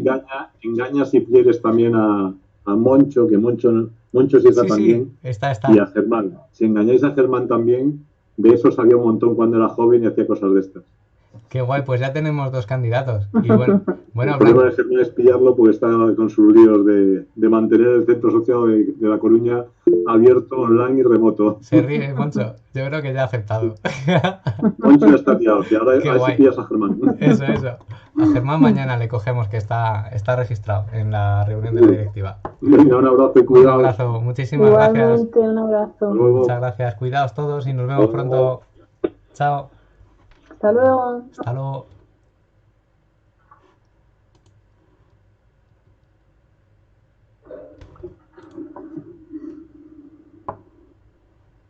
engaña si quieres también a Moncho, que Moncho sí está también. Está. Y a Germán. Si engañáis a Germán también, de eso sabía un montón cuando era joven y hacía cosas de estas. Qué guay, pues ya tenemos 2 candidatos. Y bueno, El problema de Germán es pillarlo porque está con sus líos de mantener el centro asociado de La Coruña abierto, online y remoto. Se ríe, Moncho. Yo creo que ya ha aceptado. Moncho ya está liado, y ahora Qué a ver guay. si pillas a Germán. Eso. A Germán mañana le cogemos que está registrado en la reunión de la directiva. Venga, un abrazo y Un cuidado. abrazo, muchísimas gracias. Igualmente, un abrazo. Hasta luego. Muchas gracias. Cuidaos todos y nos vemos pronto. Chao. Hasta luego. Hasta luego.